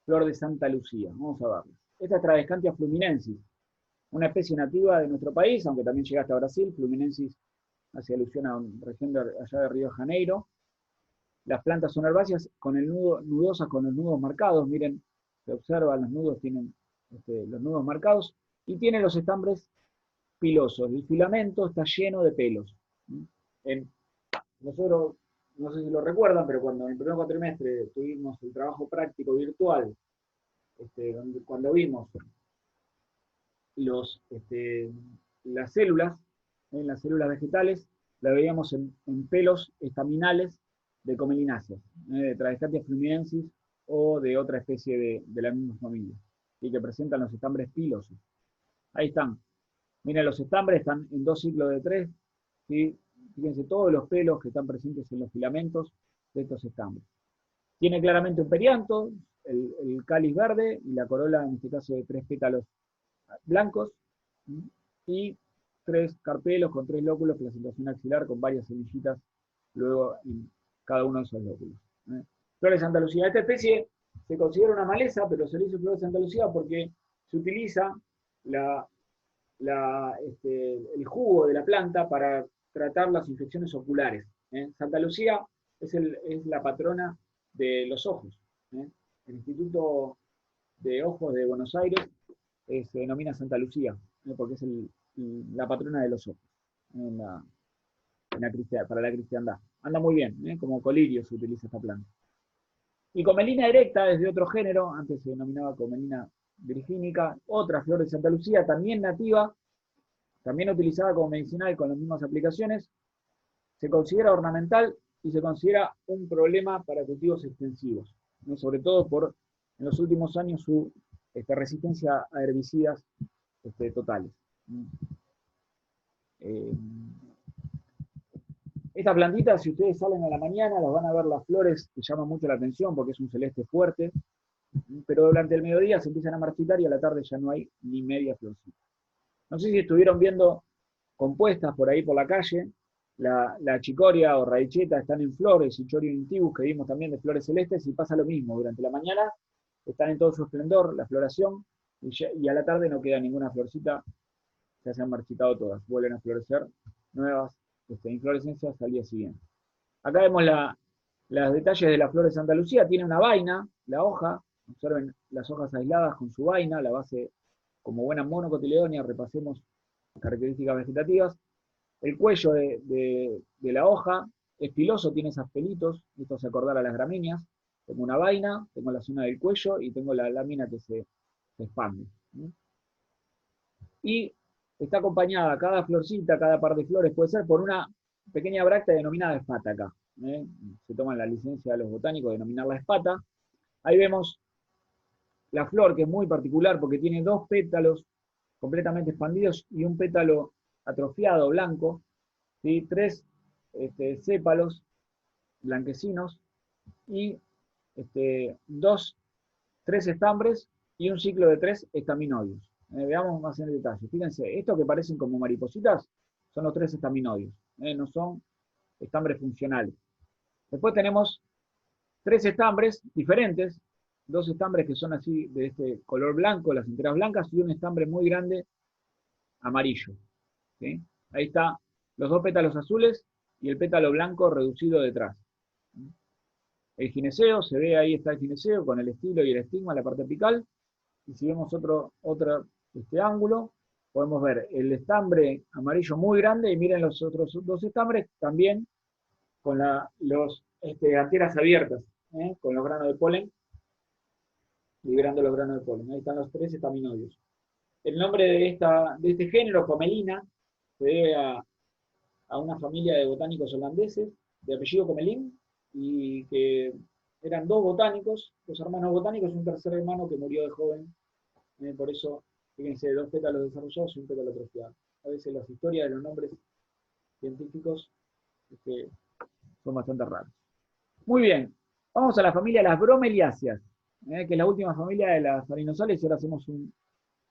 flor de Santa Lucía. Vamos a verlas. Esta es Tradescantia fluminensis, una especie nativa de nuestro país, aunque también llega hasta Brasil. Fluminensis hace alusión a una región allá de Río de Janeiro. Las plantas son herbáceas nudosas con los nudos marcados. Miren, se observan, los nudos tienen los nudos marcados y tienen los estambres pilosos. El filamento está lleno de pelos. Nosotros, no sé si lo recuerdan, pero cuando en el primer cuatrimestre tuvimos el trabajo práctico virtual, cuando vimos las células vegetales, la veíamos en pelos estaminales de comelináceas, de Tradescantia fluminensis o de otra especie de la misma familia, y que presentan los estambres pilosos. Ahí están. Miren, los estambres están en 2 ciclos de 3, ¿sí? Fíjense todos los pelos que están presentes en los filamentos de estos estambres. Tiene claramente un perianto, el cáliz verde y la corola, en este caso, de 3 pétalos blancos, y 3 carpelos con 3 lóculos, presentación axilar con varias semillitas luego en cada uno de esos lóculos. Flores de Santa Lucía. Esta especie se considera una maleza, pero se le dice flor de Santa Lucía porque se utiliza el jugo de la planta para tratar las infecciones oculares. Santa Lucía es la patrona de los ojos. El Instituto de Ojos de Buenos Aires se denomina Santa Lucía, porque es la patrona de los ojos para la cristiandad. Anda muy bien, como colirio se utiliza esta planta. Y Comelina erecta es de otro género, antes se denominaba Comelina virgínica, otra flor de Santa Lucía, también nativa, también utilizada como medicinal con las mismas aplicaciones, se considera ornamental y se considera un problema para cultivos extensivos, ¿no? Sobre todo por, en los últimos años, su resistencia a herbicidas totales. Esta plantita, si ustedes salen a la mañana, las van a ver las flores que llaman mucho la atención porque es un celeste fuerte, pero durante el mediodía se empiezan a marchitar y a la tarde ya no hay ni media florcita. No sé si estuvieron viendo compuestas por ahí por la calle, la chicoria o raicheta están en flores, y chorio intibus, que vimos también de flores celestes, y pasa lo mismo, durante la mañana están en todo su esplendor, la floración, y a la tarde no queda ninguna florcita, ya se han marchitado todas, vuelven a florecer nuevas inflorescencias al día siguiente. Acá vemos los detalles de la flor de Santa Lucía, tiene una vaina, la hoja, observen las hojas aisladas con su vaina, la base como buena monocotiledonia, repasemos las características vegetativas. El cuello de la hoja es piloso, tiene esos pelitos, esto hace acordar a las gramíneas. Tengo una vaina, tengo la zona del cuello y tengo la lámina que se expande. Y está acompañada cada florcita, cada par de flores puede ser por una pequeña bráctea denominada espátaca. Se toman la licencia de los botánicos de denominarla espata. Ahí vemos la flor, que es muy particular porque tiene dos pétalos completamente expandidos y un pétalo atrofiado, blanco, ¿sí? Tres sépalos blanquecinos y tres estambres y un ciclo de 3 estaminodios. Veamos más en detalle. Fíjense, estos que parecen como maripositas son los 3 estaminodios, no son estambres funcionales. Después tenemos 3 estambres diferentes, 2 estambres que son así de este color blanco, las enteras blancas, y un estambre muy grande amarillo. ¿Sí? Ahí está los 2 pétalos azules y el pétalo blanco reducido detrás. El gineceo, se ve ahí está el gineceo con el estilo y el estigma en la parte apical. Y si vemos otro ángulo, podemos ver el estambre amarillo muy grande y miren los otros 2 estambres también con las anteras abiertas, con los granos de polen, liberando los granos de polen. Ahí están los 3 estaminodios. El nombre de este género, Comelina, se debe a una familia de botánicos holandeses de apellido Comelin, y que eran 2 botánicos, 2 hermanos botánicos y un tercer hermano que murió de joven. Por eso, fíjense, 2 pétalos desarrollados y un pétalo atrofiado. A veces las historias de los nombres científicos son bastante raras. Muy bien, vamos a la familia de las bromeliáceas, que es la última familia de las arinosales, y ahora hacemos un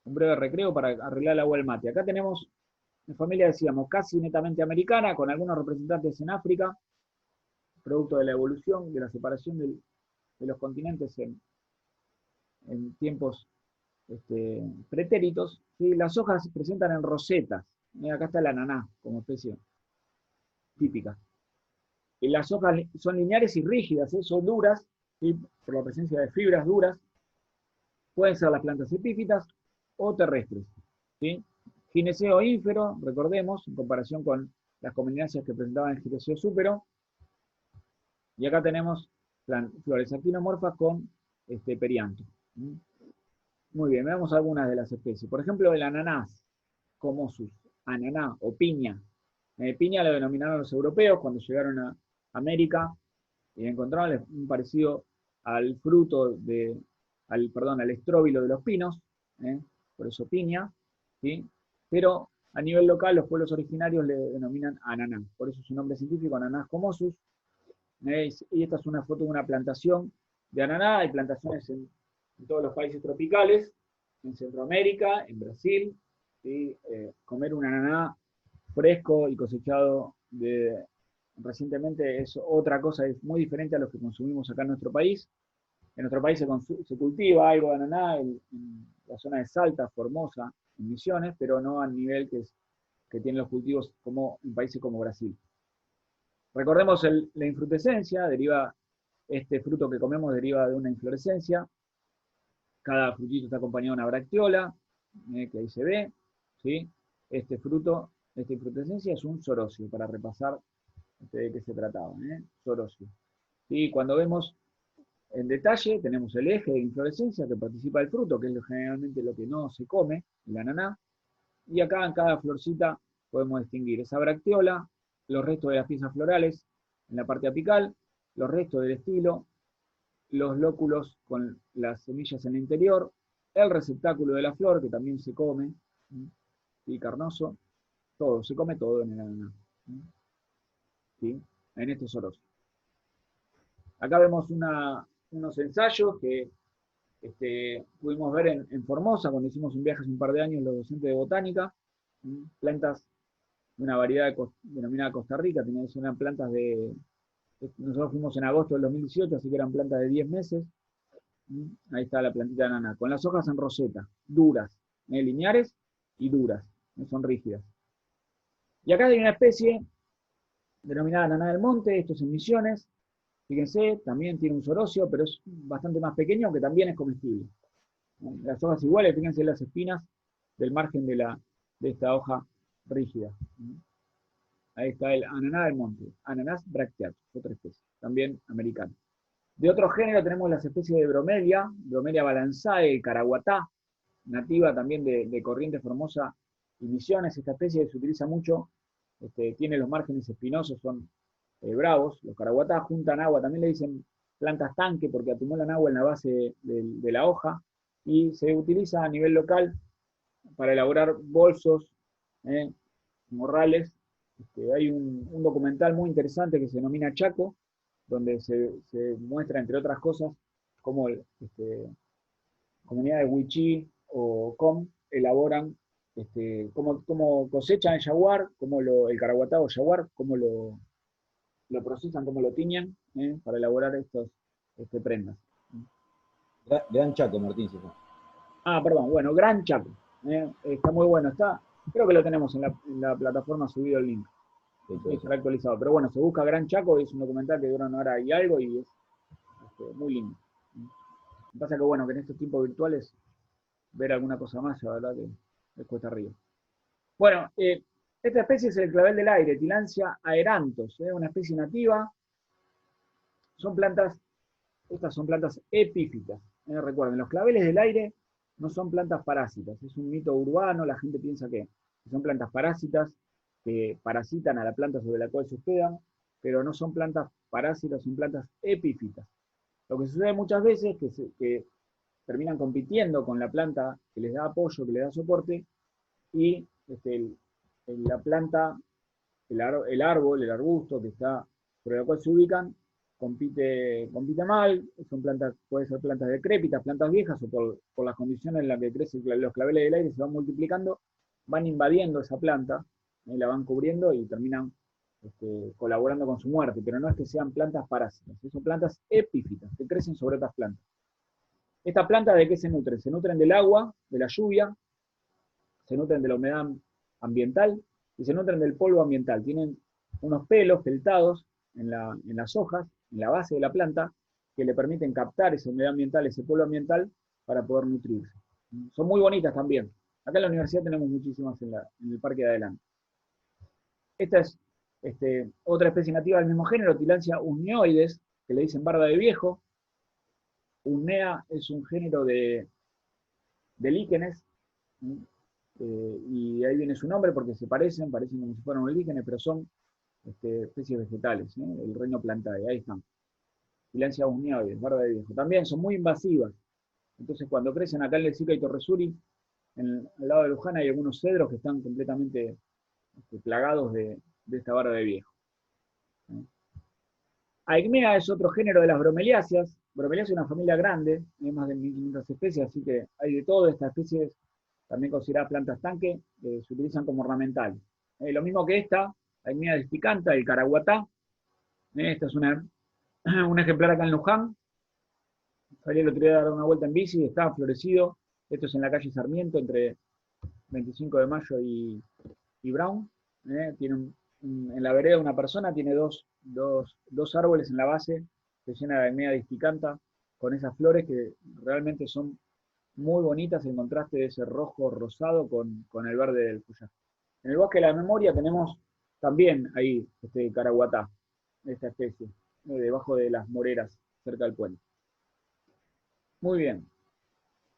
breve recreo para arreglar el agua del mate. Acá tenemos una familia, decíamos, casi netamente americana, con algunos representantes en África, producto de la evolución, de la separación de los continentes en tiempos pretéritos. ¿Sí? Las hojas se presentan en rosetas. Acá está el ananá como especie típica. Y las hojas son lineares y rígidas, son duras, ¿sí? Por la presencia de fibras duras. Pueden ser las plantas epífitas o terrestres. ¿Sí? Gineceo ínfero, recordemos, en comparación con las combinaciones que presentaban el gineceo súpero. Y acá tenemos flores actinomorfas con perianto. Muy bien, veamos algunas de las especies. Por ejemplo, el ananás, comosus, ananá o piña. Piña lo denominaron los europeos cuando llegaron a América y encontraron un parecido al fruto al estróbilo de los pinos, por eso piña, ¿sí? Pero a nivel local los pueblos originarios le denominan ananá, por eso su nombre científico, Ananás comosus. Y esta es una foto de una plantación de ananá. Hay plantaciones en todos los países tropicales, en Centroamérica, en Brasil. ¿Sí? Comer un ananá fresco y cosechado recientemente es otra cosa, es muy diferente a lo que consumimos acá en nuestro país. En nuestro país se cultiva algo de ananá en la zona de Salta, Formosa, en Misiones, pero no al nivel que es que tienen los cultivos como en países como Brasil. Recordemos la infrutescencia, este fruto que comemos deriva de una inflorescencia. Cada frutito está acompañado de una bracteola, que ahí se ve, ¿sí? Esta infrutescencia es un sorosio, para repasar de qué se trataba, sorosio. Y cuando vemos en detalle, tenemos el eje de inflorescencia que participa del fruto, que es generalmente lo que no se come, el ananá, y acá en cada florcita podemos distinguir esa bracteola, los restos de las piezas florales en la parte apical, los restos del estilo, los lóculos con las semillas en el interior, el receptáculo de la flor, que también se come, y carnoso, todo, se come todo en el ananá, ¿sí? En este sorosio. Acá vemos unos ensayos que pudimos ver en Formosa, cuando hicimos un viaje hace un par de años, los docentes de botánica, plantas de una variedad denominada Costa Rica, eran plantas nosotros fuimos en agosto del 2018, así que eran plantas de 10 meses, ahí está la plantita de ananá, con las hojas en roseta, duras, lineares y duras, no son rígidas. Y acá hay una especie denominada ananá del monte, esto es en Misiones, fíjense, también tiene un sorosio, pero es bastante más pequeño, aunque también es comestible. Las hojas iguales, fíjense las espinas del margen de esta hoja rígida. Ahí está el ananá del monte, Ananas bracteatus, otra especie, también americana. De otro género tenemos las especies de Bromelia balanzae, caraguatá, nativa también de Corrientes, Formosa y Misiones. Esta especie se utiliza mucho, tiene los márgenes espinosos, son bravos. Los caraguatá juntan agua, también le dicen plantas tanque porque acumulan agua en la base de la hoja, y se utiliza a nivel local para elaborar bolsos, morrales. Hay un documental muy interesante que se denomina Chaco, donde se muestra, entre otras cosas, cómo comunidades Wichí o Com elaboran, cómo cosechan el jaguar, cómo el caraguatá o jaguar, cómo lo procesan, cómo lo tiñan, para elaborar estas prendas. Gran Chaco, Martín. Perdón, bueno, Gran Chaco. Está muy bueno, creo que lo tenemos en la plataforma, subido el link. Estará actualizado. Pero bueno, se busca Gran Chaco, es un documental que dura 1 hora y algo, y es muy lindo. Lo que pasa que bueno, que en estos tiempos virtuales, ver alguna cosa más, la verdad que les cuesta arriba. Bueno, esta especie es el clavel del aire, Tillandsia aeranthus, una especie nativa. Estas son plantas epífitas. Recuerden, los claveles del aire no son plantas parásitas, es un mito urbano, la gente piensa que son plantas parásitas, que parasitan a la planta sobre la cual se hospedan, pero no son plantas parásitas, son plantas epífitas. Lo que sucede muchas veces es que terminan compitiendo con la planta que les da apoyo, que les da soporte, y la planta, el árbol, el arbusto que está sobre el cual se ubican, compite mal, puede ser plantas decrépitas, plantas viejas, o por las condiciones en las que crecen los claveles del aire, se van multiplicando, van invadiendo esa planta, la van cubriendo y terminan colaborando con su muerte, pero no es que sean plantas parásitas, son plantas epífitas, que crecen sobre otras plantas. ¿Estas plantas de qué se nutren? Se nutren del agua, de la lluvia, se nutren de la humedad ambiental y se nutren del polvo ambiental. Tienen unos pelos peltados en las hojas, en la base de la planta, que le permiten captar esa humedad ambiental, ese polvo ambiental, para poder nutrirse. Son muy bonitas también. Acá en la universidad tenemos muchísimas en el parque de adelante. Esta es otra especie nativa del mismo género, Tillandsia usneoides, que le dicen barba de viejo. Usnea es un género de líquenes, y ahí viene su nombre porque se parecen como si fueran líquenes, pero son especies vegetales, el reino Plantae, ahí están. Tillandsia usneoides, barba de viejo. También son muy invasivas, entonces cuando crecen acá en Lezica y Torresuri, al lado de Luján, hay algunos cedros que están completamente plagados de esta barba de viejo. Aegmea es otro género de las bromeliáceas. Bromeliácea es una familia grande, hay más de 1500 especies, así que hay de todo. Estas especies, también consideradas plantas tanque, se utilizan como ornamentales. Lo mismo que esta, Aegmea despicanta, el caraguatá. Esta es un ejemplar acá en Luján. Salí el otro día a dar una vuelta en bici, está florecido. Esto es en la calle Sarmiento, entre 25 de mayo y y Brown. Tiene en la vereda una persona, tiene dos árboles en la base, que llena de media disticanta, con esas flores que realmente son muy bonitas, el contraste de ese rojo rosado con el verde del follaje. En el bosque de la memoria tenemos también ahí caraguatá, esta especie, debajo de las moreras, cerca del puente. Muy bien.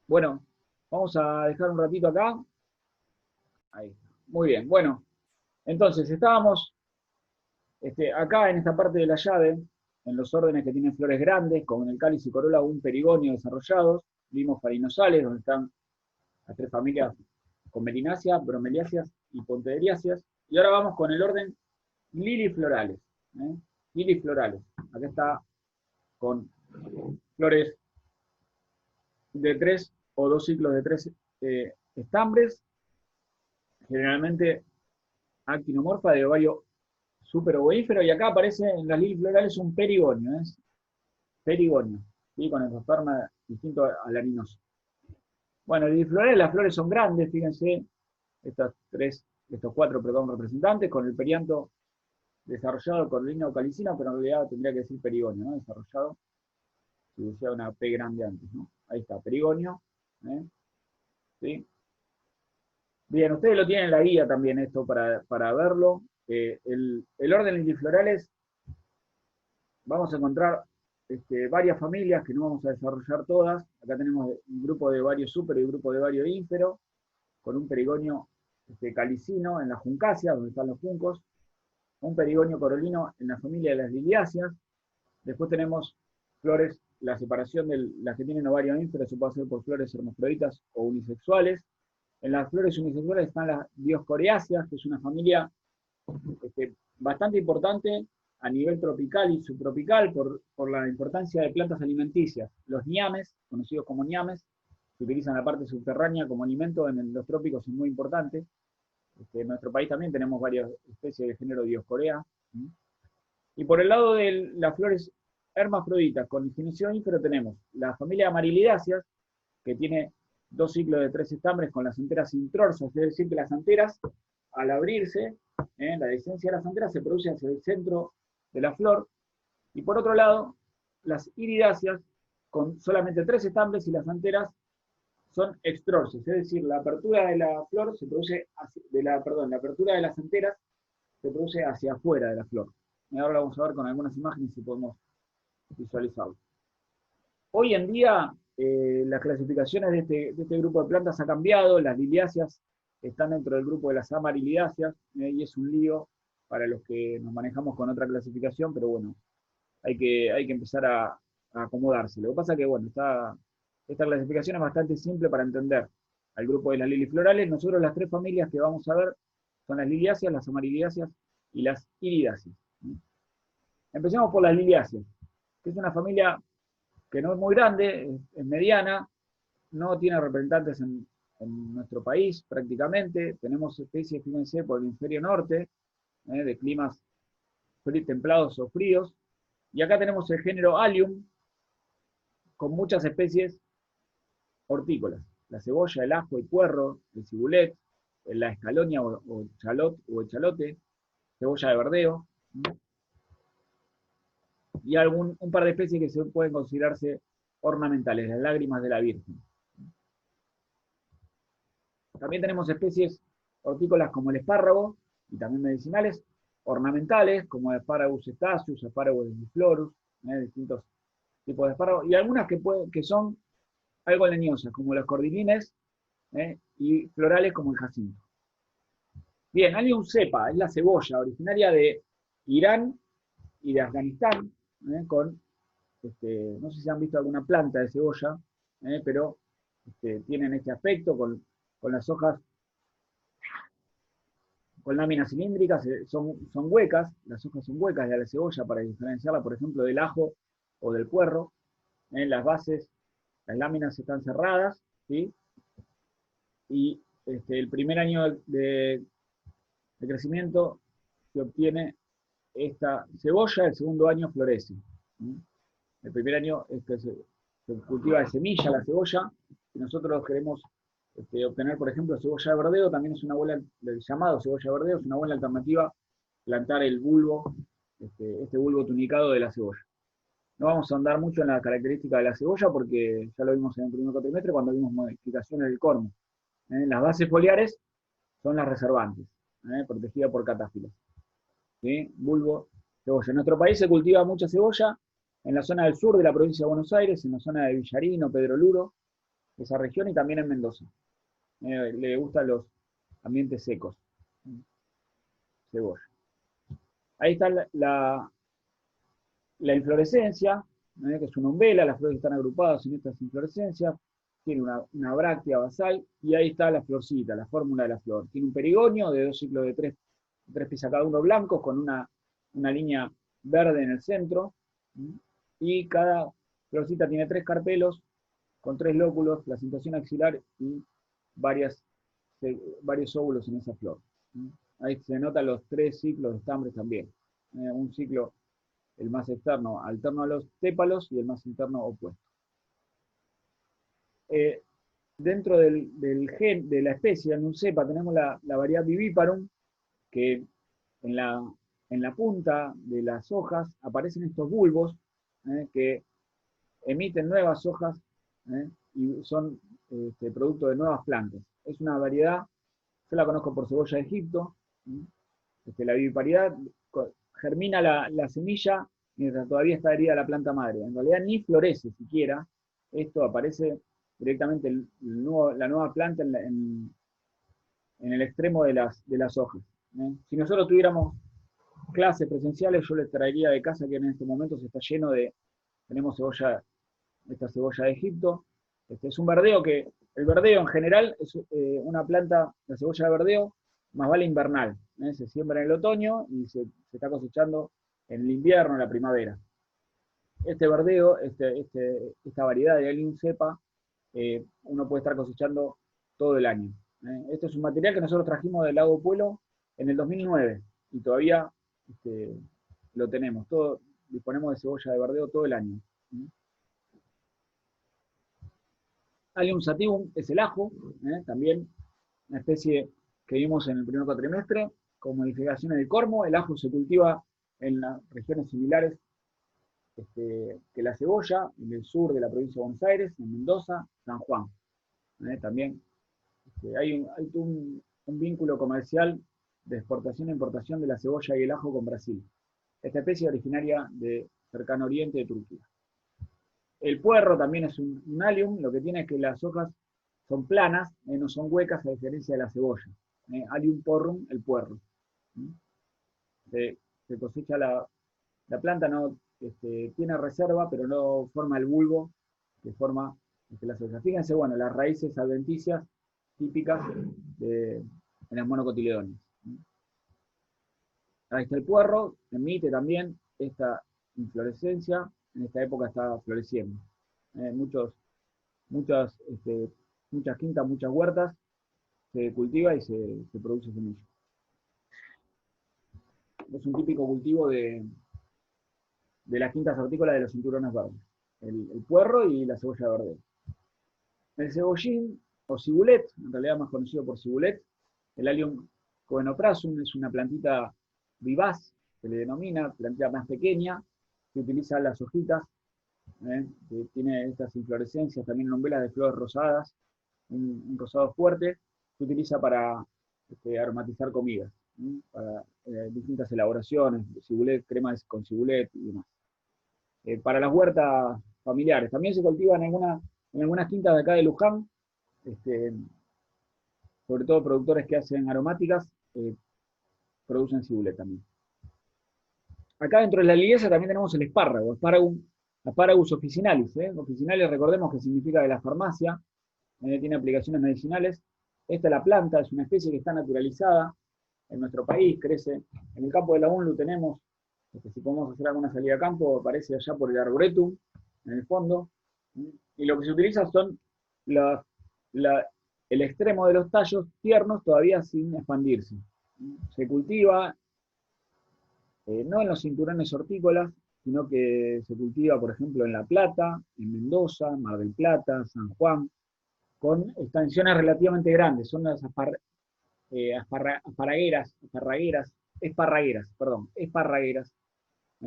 Bueno, vamos a dejar un ratito acá. Ahí. Muy bien. Bueno, entonces estábamos acá en esta parte de la llave, en los órdenes que tienen flores grandes, con el cáliz y corola un perigonio desarrollados. Vimos farinosales, donde están las tres familias con melináceas, bromeliáceas y pontederiáceas. Y ahora vamos con el orden liliflorales. Liliflorales. Acá está con flores de 3 o 2 ciclos de 3 estambres, generalmente actinomorfa de ovario superovoífero, y acá aparece en las liliflorales un perigonio, perigonio, ¿sí? Con endosperma distinto al arinoso. Bueno, liliflorales, las flores son grandes, fíjense, estos 4 representantes, con el perianto desarrollado corolina o calicina, pero en realidad tendría que decir perigonio, ¿no? Desarrollado, si decía una P grande antes, ¿no? Ahí está, perigonio. ¿Sí? Bien, ustedes lo tienen en la guía también esto para verlo. El orden liliflorales, vamos a encontrar varias familias que no vamos a desarrollar todas. Acá tenemos un grupo de ovario súper y un grupo de ovario ínfero, con un perigonio calicino en las juncáceas, donde están los juncos, un perigonio corolino en la familia de las liliáceas. Después tenemos flores, la separación de las que tienen ovario ínfero se puede hacer por flores hermafroditas o unisexuales. En las flores unisexuales están las dioscoreáceas, que es una familia bastante importante a nivel tropical y subtropical por la importancia de plantas alimenticias. Los ñames, conocidos como ñames, se utilizan en la parte subterránea como alimento en los trópicos, es muy importante. En nuestro país también tenemos varias especies de género Dioscorea. Y por el lado de las flores hermafroditas con gineceo ínfero tenemos la familia amarilidáceas, que tiene 2 ciclos de 3 estambres con las anteras introrsas, es decir, que las anteras, al abrirse, la dehiscencia de las anteras se produce hacia el centro de la flor. Y por otro lado, las iridáceas, con solamente 3 estambres y las anteras son extrorsas, es decir, la apertura de la flor se produce, la apertura de las anteras se produce hacia afuera de la flor. Y ahora lo vamos a ver con algunas imágenes si podemos visualizarlo. Hoy en día, las clasificaciones de este grupo de plantas ha cambiado, las liliáceas están dentro del grupo de las amarilidáceas, y es un lío para los que nos manejamos con otra clasificación, pero bueno, hay que empezar a acomodarse. Lo que pasa es que, bueno, esta clasificación es bastante simple para entender. Al grupo de las liliflorales, nosotros las 3 familias que vamos a ver son las liliáceas, las amarilidáceas y las iridáceas. Empecemos por las liliáceas, que es una familia que no es muy grande, es mediana, no tiene representantes en nuestro país prácticamente. Tenemos especies, fíjense, por el hemisferio norte, de climas templados o fríos. Y acá tenemos el género Allium, con muchas especies hortícolas. La cebolla, el ajo, el puerro, el cibulet, la escalonia o echalote, cebolla de verdeo, y un par de especies que se pueden considerarse ornamentales, las lágrimas de la Virgen. También tenemos especies hortícolas como el espárrago, y también medicinales, ornamentales, como Asparagus cetaceus, Asparagus denisflorus, distintos tipos de espárragos, y algunas que son algo leñosas, como los cordilines, y florales como el jacinto. Bien, Allium cepa es la cebolla, originaria de Irán y de Afganistán, no sé si han visto alguna planta de cebolla, pero tienen este aspecto con las hojas con láminas cilíndricas, son huecas, las hojas son huecas de la cebolla para diferenciarla, por ejemplo, del ajo o del puerro. Las bases, las láminas están cerradas, ¿sí? Y el primer año de crecimiento se obtiene esta cebolla, el segundo año florece. El primer año se cultiva de semilla la cebolla, y nosotros queremos obtener, por ejemplo, cebolla de verdeo, también es una buena, el llamado cebolla de verdeo, es una buena alternativa plantar el bulbo, este bulbo tunicado de la cebolla. No vamos a andar mucho en la característica de la cebolla porque ya lo vimos en el primer cuatrimestre cuando vimos modificaciones del cormo. Las bases foliares son las reservantes, protegidas por catáfilas. ¿Sí? Bulbo, cebolla. En nuestro país se cultiva mucha cebolla en la zona del sur de la provincia de Buenos Aires, en la zona de Villarino, Pedro Luro, esa región, y también en Mendoza. Le gustan los ambientes secos. Cebolla. Ahí está la inflorescencia, que es una umbela, las flores están agrupadas en estas inflorescencias, tiene una bráctea basal, y ahí está la florcita, la fórmula de la flor. Tiene un perigonio de 2 ciclos de 3 piezas cada uno blancos, con una línea verde en el centro, y cada florcita tiene 3 carpelos, con 3 lóculos, placentación axilar y varios óvulos en esa flor. Ahí se notan los 3 ciclos de estambres también. Un ciclo, el más externo, alterno a los tépalos, y el más interno opuesto. Dentro del gen de la especie, en un cepa, tenemos la variedad viviparum, que en la punta de las hojas aparecen estos bulbos que emiten nuevas hojas y son producto de nuevas plantas. Es una variedad, yo la conozco por cebolla de Egipto. La viviparidad germina la semilla mientras todavía está herida la planta madre. En realidad ni florece siquiera. Esto aparece directamente la nueva planta en el extremo de las hojas. Si nosotros tuviéramos clases presenciales, yo les traería de casa, que en este momento se está lleno de, tenemos esta cebolla de Egipto. Es un verdeo el verdeo en general es una planta, la cebolla de verdeo, más vale invernal. Se siembra en el otoño y se está cosechando en el invierno, en la primavera. Este verdeo, esta variedad de Allium cepa, uno puede estar cosechando todo el año. Este es un material que nosotros trajimos del lago Puelo en el 2009 y todavía lo tenemos. Disponemos de cebolla de verdeo todo el año. Allium sativum es el ajo, también una especie que vimos en el primer cuatrimestre, con modificaciones del cormo. El ajo se cultiva en las regiones similares que la cebolla, en el sur de la provincia de Buenos Aires, en Mendoza, San Juan. También hay un vínculo comercial de exportación e importación de la cebolla y el ajo con Brasil. Esta especie es originaria de cercano oriente de Turquía. El puerro también es un allium, lo que tiene es que las hojas son planas, no son huecas, a diferencia de la cebolla. Allium porrum, el puerro. Se cosecha la planta, no tiene reserva, pero no forma el bulbo que forma la cebolla. Fíjense, bueno, las raíces adventicias típicas en las monocotiledonias. Ahí está el puerro, emite también esta inflorescencia, en esta época está floreciendo. Muchas quintas, muchas huertas, se cultiva y se produce semilla. Es un típico cultivo de las quintas hortícolas de los cinturones verdes. El puerro y la cebolla de verdeo. El cebollín, o cibulet, en realidad más conocido por cibulet, el Allium coenoprasum, es una plantita vivaz, se le denomina, plantita más pequeña, que utiliza las hojitas, que tiene estas inflorescencias, también en umbelas de flores rosadas, un rosado fuerte, se utiliza para aromatizar comidas, para distintas elaboraciones, cibulet, cremas con cibulet y demás. Para las huertas familiares, también se cultiva en algunas quintas de acá de Luján, sobre todo productores que hacen aromáticas, producen cibulet también. Acá dentro de la liguesa también tenemos el espárrago, Asparagus officinalis. Officinalis, recordemos que significa de la farmacia, tiene aplicaciones medicinales. Esta es la planta, es una especie que está naturalizada en nuestro país, crece. En el campo de la UNLU tenemos, si podemos hacer alguna salida a campo, aparece allá por el arboretum, en el fondo. Y lo que se utiliza son el extremo de los tallos tiernos todavía sin expandirse. Se cultiva no en los cinturones hortícolas, sino que se cultiva, por ejemplo, en La Plata, en Mendoza, Mar del Plata, San Juan, con extensiones relativamente grandes, son las esparragueras,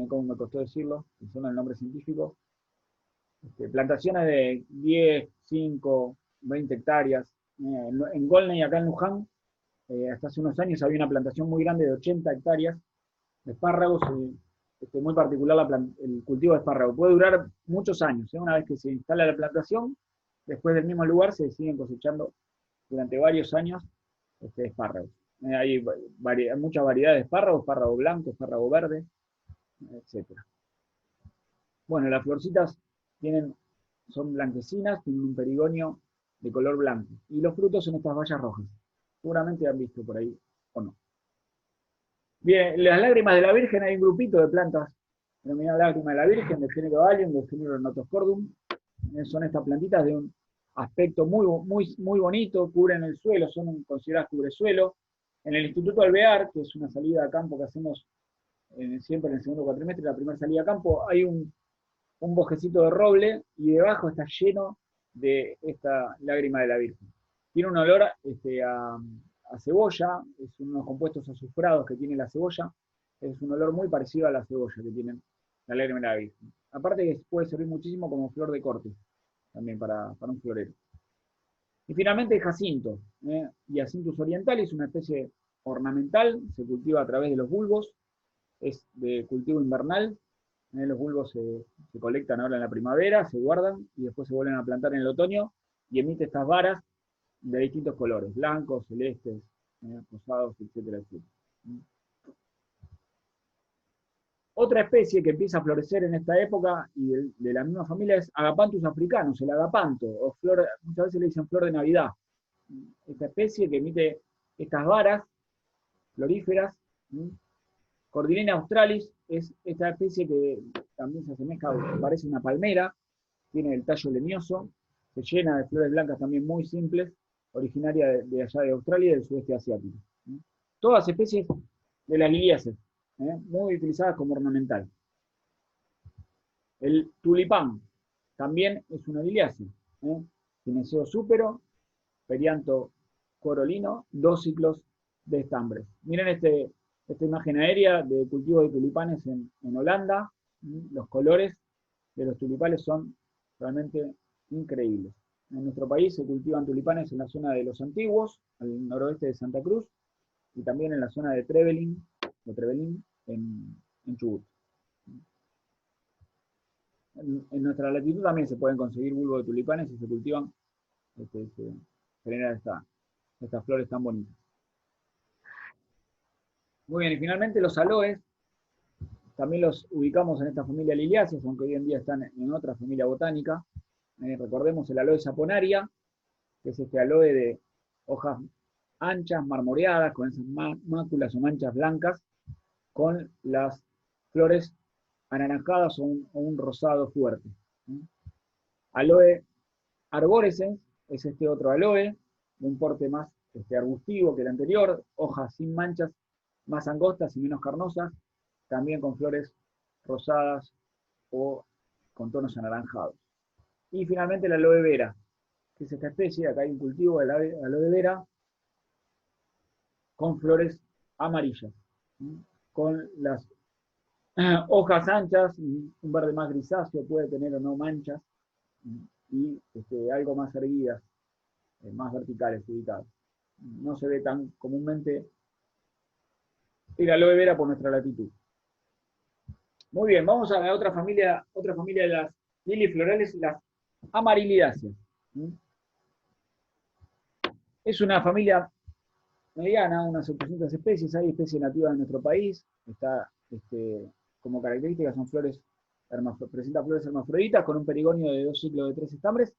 como me costó decirlo, que son el nombre científico, plantaciones de 10, 5, 20 hectáreas. En Golney, acá en Luján, hasta hace unos años había una plantación muy grande de 80 hectáreas de espárragos, muy particular el cultivo de espárragos. Puede durar muchos años, una vez que se instala la plantación, después del mismo lugar se siguen cosechando durante varios años espárragos. Hay muchas variedades de espárragos, espárrago blanco, espárrago verde, etc. Bueno, las florcitas son blanquecinas, tienen un perigonio de color blanco, y los frutos son estas bayas rojas. Seguramente han visto por ahí, o no. Bien, las lágrimas de la Virgen, hay un grupito de plantas denominadas lágrimas de la Virgen, del género Allium, del género Notoscordum. Son estas plantitas de un aspecto muy, muy, muy bonito, cubren el suelo, son consideradas cubresuelo. En el Instituto Alvear, que es una salida a campo que hacemos siempre en el segundo cuatrimestre, la primera salida a campo, hay un bosquecito de roble, y debajo está lleno de esta lágrima de la Virgen. Tiene un olor a cebolla, es unos compuestos azufrados que tiene la cebolla, es un olor muy parecido a la cebolla que tienen la lágrima de la Virgen. Aparte que puede servir muchísimo como flor de corte, también para un florero. Y finalmente el jacinto, Hyacinthus orientalis, una especie ornamental, se cultiva a través de los bulbos, es de cultivo invernal. Los bulbos se colectan ahora en la primavera, se guardan y después se vuelven a plantar en el otoño, y emite estas varas de distintos colores, blancos, celestes, rosados, etcétera, etcétera. Otra especie que empieza a florecer en esta época y de la misma familia es Agapanthus africanus, el agapanto, o muchas veces le dicen flor de Navidad. Esta especie que emite estas varas floríferas. Cordillera australis es esta especie que también se asemeja, parece una palmera, tiene el tallo leñoso, se llena de flores blancas también muy simples, originaria de allá de Australia y del sudeste asiático. Todas especies de las liliáceas, muy utilizadas como ornamental. El tulipán también es una liliácea, gineceo súpero, perianto corolino, 2 ciclos de estambres. Miren esta imagen aérea de cultivo de tulipanes en Holanda. Los colores de los tulipanes son realmente increíbles. En nuestro país se cultivan tulipanes en la zona de Los Antiguos, al noroeste de Santa Cruz, y también en la zona de Trevelin en Chubut. En nuestra latitud también se pueden conseguir bulbos de tulipanes y se cultivan, se generan estas flores tan bonitas. Muy bien, y finalmente los aloes, también los ubicamos en esta familia liliáceas, aunque hoy en día están en otra familia botánica. Recordemos el aloe saponaria, que es este aloe de hojas anchas, marmoreadas, con esas máculas o manchas blancas, con las flores anaranjadas o un rosado fuerte. Aloe arborescens es este otro aloe, de un porte más arbustivo que el anterior, hojas sin manchas, más angostas y menos carnosas, también con flores rosadas o con tonos anaranjados. Y finalmente la aloe vera, que es esta especie, acá hay un cultivo de aloe vera, con flores amarillas, con las hojas anchas, un verde más grisáceo, puede tener o no manchas, y algo más erguidas, más verticales, ubicadas. No se ve tan comúnmente el aloe vera por nuestra latitud. Muy bien, vamos a la otra familia de las liliflorales, las amarilidáceas. Es una familia mediana, unas 800 especies, hay especies nativas en nuestro país, está como características son flores, presenta flores hermafroditas con un perigonio de 2 ciclos de 3 estambres,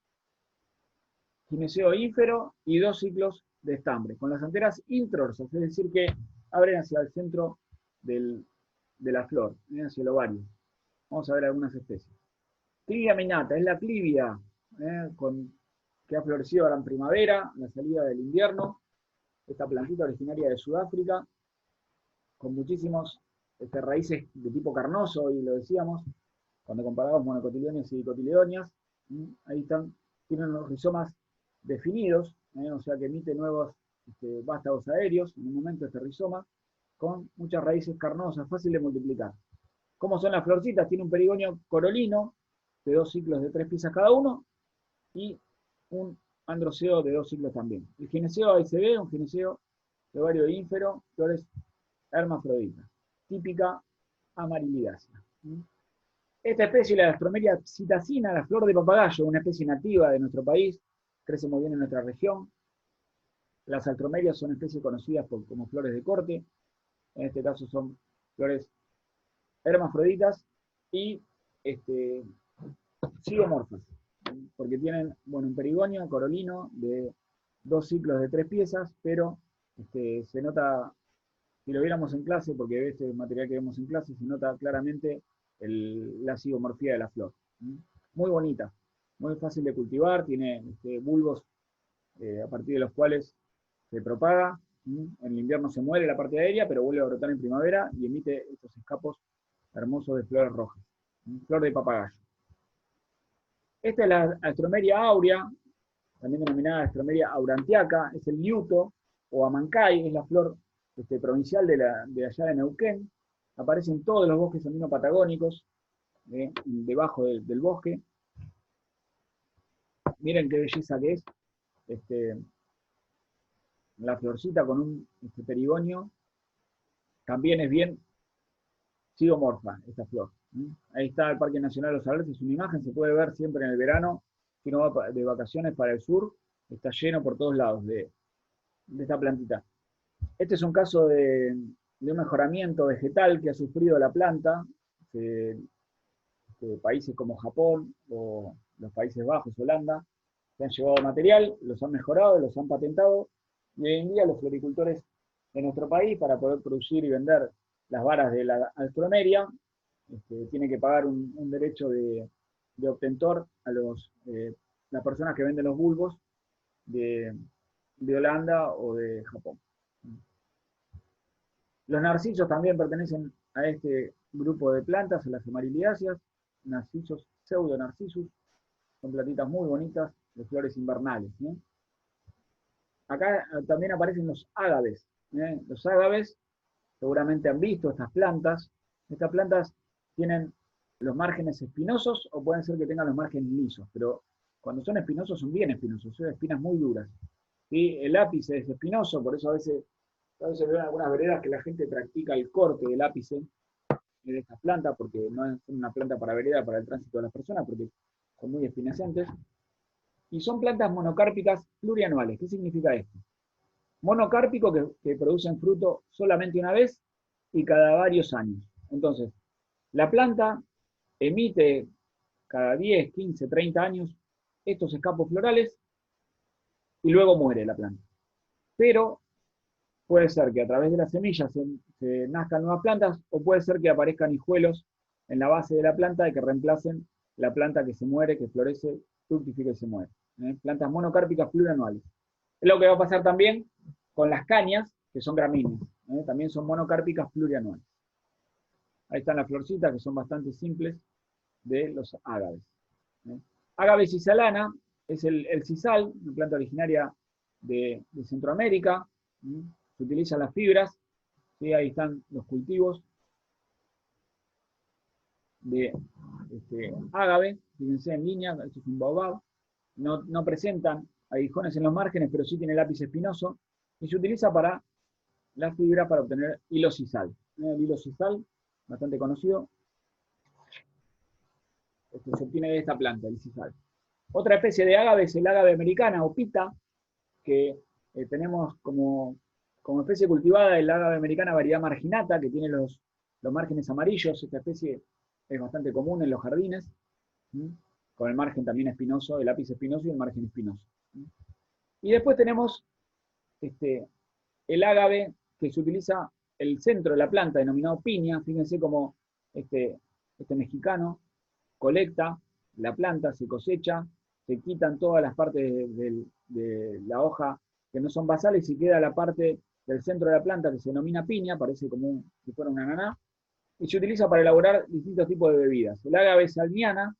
gineceo ínfero y 2 ciclos de estambres, con las anteras introrsas, es decir que abren hacia el centro de la flor, hacia el ovario. Vamos a ver algunas especies. Clivia minata, es la clivia, que ha florecido ahora en primavera, en la salida del invierno. Esta plantita originaria de Sudáfrica, con muchísimos raíces de tipo carnoso, hoy lo decíamos, cuando comparamos monocotiledonias y dicotiledonias. Ahí están, tienen unos rizomas definidos, o sea que emite nuevos vástagos aéreos, en un momento este rizoma, con muchas raíces carnosas, fácil de multiplicar. ¿Cómo son las florcitas? Tiene un perigonio corolino, de 2 ciclos de 3 piezas cada uno, y un androceo de 2 ciclos también. El gineceo ahí se ve, un gineceo de ovario ínfero, flores hermafroditas, típica amarilidácea. Esta especie, la Astromeria psitacina, la flor de papagayo, una especie nativa de nuestro país, crece muy bien en nuestra región. Las astromerias son especies conocidas como flores de corte, en este caso son flores hermafroditas y zigomorfas, porque tienen un perigonio corolino de 2 ciclos de 3 piezas, pero se nota, si lo viéramos en clase, porque este material que vemos en clase, se nota claramente la zigomorfía de la flor. Muy bonita, muy fácil de cultivar, tiene bulbos a partir de los cuales se propaga. En el invierno se muere la parte aérea, pero vuelve a brotar en primavera y emite estos escapos hermosos de flores rojas. Flor de papagayo. Esta es la Astromeria aurea, también denominada Astromeria aurantiaca, es el liuto o amancay, es la flor provincial de allá de Neuquén. Aparece en todos los bosques andino patagónicos, debajo del bosque. Miren qué belleza que es. La florcita con un perigonio, también es bien zigomorfa esta flor. Ahí está el Parque Nacional de los Alerces, es una imagen, se puede ver siempre en el verano, si uno va de vacaciones para el sur, está lleno por todos lados de esta plantita. Este es un caso de un mejoramiento vegetal que ha sufrido la planta, países como Japón o los Países Bajos, Holanda, se han llevado material, los han mejorado, los han patentado, y hoy en día los floricultores de nuestro país, para poder producir y vender las varas de la Astromeria, tienen que pagar un derecho de obtentor a las personas que venden los bulbos de Holanda o de Japón. Los narcisos también pertenecen a este grupo de plantas, a las amarilidáceas, narcisos pseudonarcisus, son plantitas muy bonitas, de flores invernales. Acá también aparecen los ágaves. Los ágaves, seguramente han visto estas plantas. Estas plantas tienen los márgenes espinosos o pueden ser que tengan los márgenes lisos, pero cuando son espinosos son bien espinosos, son espinas muy duras. ¿Sí? El ápice es espinoso, por eso a veces veo en algunas veredas que la gente practica el corte del ápice de estas plantas, porque no es una planta para vereda, para el tránsito de las personas, porque son muy espinescentes. Y son plantas monocárpicas plurianuales. ¿Qué significa esto? Monocárpico que producen fruto solamente una vez y cada varios años. Entonces, la planta emite cada 10, 15, 30 años estos escapos florales y luego muere la planta. Pero puede ser que a través de las semillas se nazcan nuevas plantas, o puede ser que aparezcan hijuelos en la base de la planta y que reemplacen la planta que se muere, que florece, fructifica y se muere. Plantas monocárpicas plurianuales. Es lo que va a pasar también con las cañas, que son gramíneas. También son monocárpicas plurianuales. Ahí están las florcitas, que son bastante simples, de los ágaves. Agave sisalana es el sisal, una planta originaria de Centroamérica. Se utilizan las fibras, ¿sí? Ahí están los cultivos de ágave, fíjense en línea, esto es un baobab, no presentan aguijones en los márgenes, pero sí tiene el ápice espinoso, y se utiliza para la fibra para obtener hilo sisal. El hilo sisal, bastante conocido, se obtiene de esta planta, el sisal. Otra especie de ágave es el ágave americana o pita, que tenemos como especie cultivada el ágave americana variedad marginata, que tiene los márgenes amarillos. Esta especie es bastante común en los jardines, con el margen también espinoso, el ápice espinoso y el margen espinoso. Y después tenemos el ágave que se utiliza el centro de la planta, denominado piña. Fíjense cómo este mexicano colecta la planta, se cosecha, se quitan todas las partes de la hoja que no son basales y queda la parte del centro de la planta que se denomina piña, parece como si fuera una ananá, y se utiliza para elaborar distintos tipos de bebidas. El ágave salmiana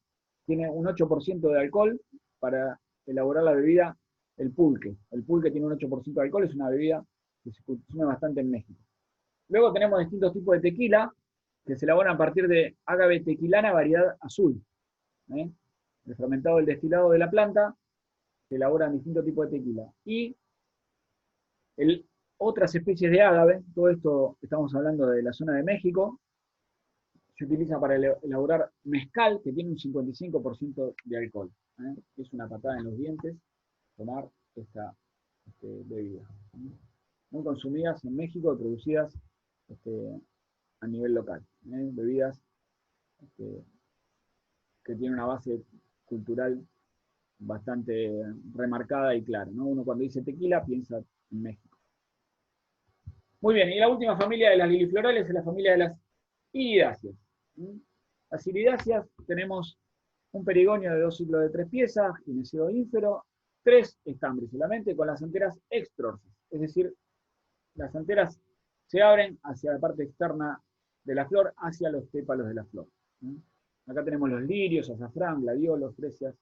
tiene un 8% de alcohol para elaborar la bebida el pulque. El pulque tiene un 8% de alcohol, es una bebida que se consume bastante en México. Luego tenemos distintos tipos de tequila que se elaboran a partir de agave tequilana variedad azul. El fermentado del destilado de la planta se elaboran distintos tipos de tequila. Y otras especies de agave, todo esto estamos hablando de la zona de México, se utiliza para elaborar mezcal, que tiene un 55% de alcohol. Es una patada en los dientes tomar esta bebida. Muy consumidas en México y producidas a nivel local. Bebidas que tienen una base cultural bastante remarcada y clara, ¿no? Uno cuando dice tequila piensa en México. Muy bien, y la última familia de las liliflorales es la familia de las iridáceas. Las iridáceas tenemos un perigonio de 2 ciclos de 3 piezas, gineceo ínfero, 3 estambres solamente, con las anteras extrorsas. Es decir, las anteras se abren hacia la parte externa de la flor, hacia los pétalos de la flor. Acá tenemos los lirios, azafrán, gladiolos, fresias,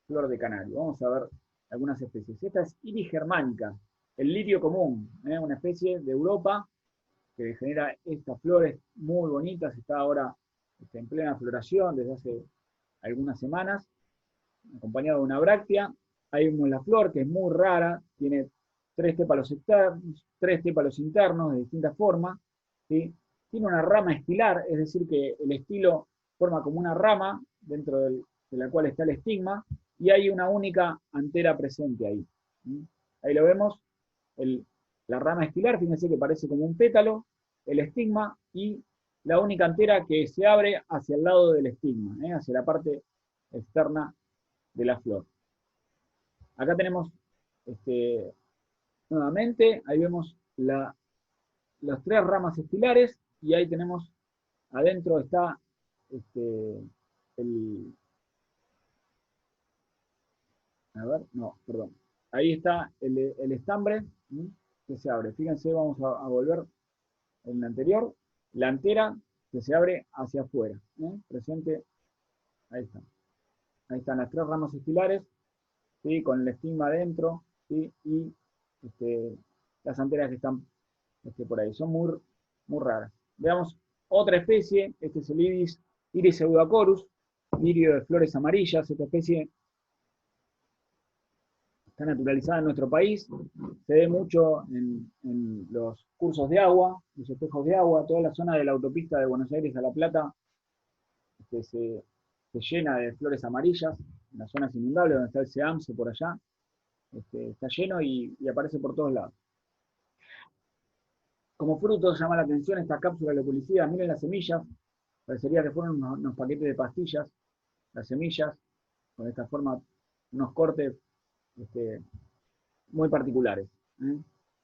flor de canario. Vamos a ver algunas especies. Esta es Iris germanica, el lirio común, una especie de Europa que genera estas flores muy bonitas, está ahora en plena floración desde hace algunas semanas, acompañado de una bráctea. Ahí vemos la flor, que es muy rara, tiene 3 tépalos externos, 3 tépalos internos de distintas formas, ¿sí? Tiene una rama estilar, es decir, que el estilo forma como una rama dentro de la cual está el estigma, y hay una única antera presente ahí. Ahí lo vemos, la rama estilar, fíjense que parece como un pétalo, el estigma y la única antera que se abre hacia el lado del estigma, hacia la parte externa de la flor. Acá tenemos, nuevamente, ahí vemos las 3 ramas estilares, y ahí tenemos, adentro está ahí está el estambre, que se abre. Fíjense, vamos a volver en el anterior, la antera que se abre hacia afuera, presente, ahí está. Ahí están las 3 ramas estilares, ¿sí? Con el estigma adentro, ¿sí? Y las anteras que están por ahí. Son muy, muy raras. Veamos otra especie, este es el Iris eudacorus, lirio de flores amarillas. Esta especie está naturalizada en nuestro país, se ve mucho en los cursos de agua, los espejos de agua, toda la zona de la autopista de Buenos Aires a La Plata se llena de flores amarillas, en las zonas inundables donde está el SEAMSE por allá, está lleno y aparece por todos lados. Como fruto llama la atención esta cápsula loculicida, miren las semillas, parecería que fueron unos paquetes de pastillas, las semillas, con esta forma, unos cortes muy particulares.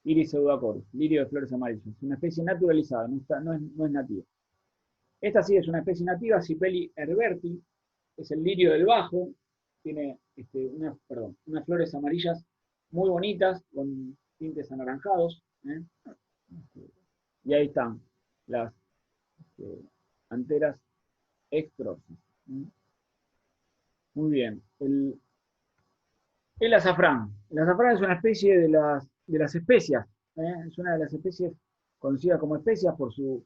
Iris eudacorus, lirio de flores amarillas, es una especie naturalizada, no es nativa. Esta sí es una especie nativa, Cipelli herberti, es el lirio del bajo, tiene unas flores amarillas muy bonitas, con tintes anaranjados, y ahí están las anteras extrorsas. Muy bien. El azafrán. El azafrán es una especie de las especias. Es una de las especies conocidas como especias por su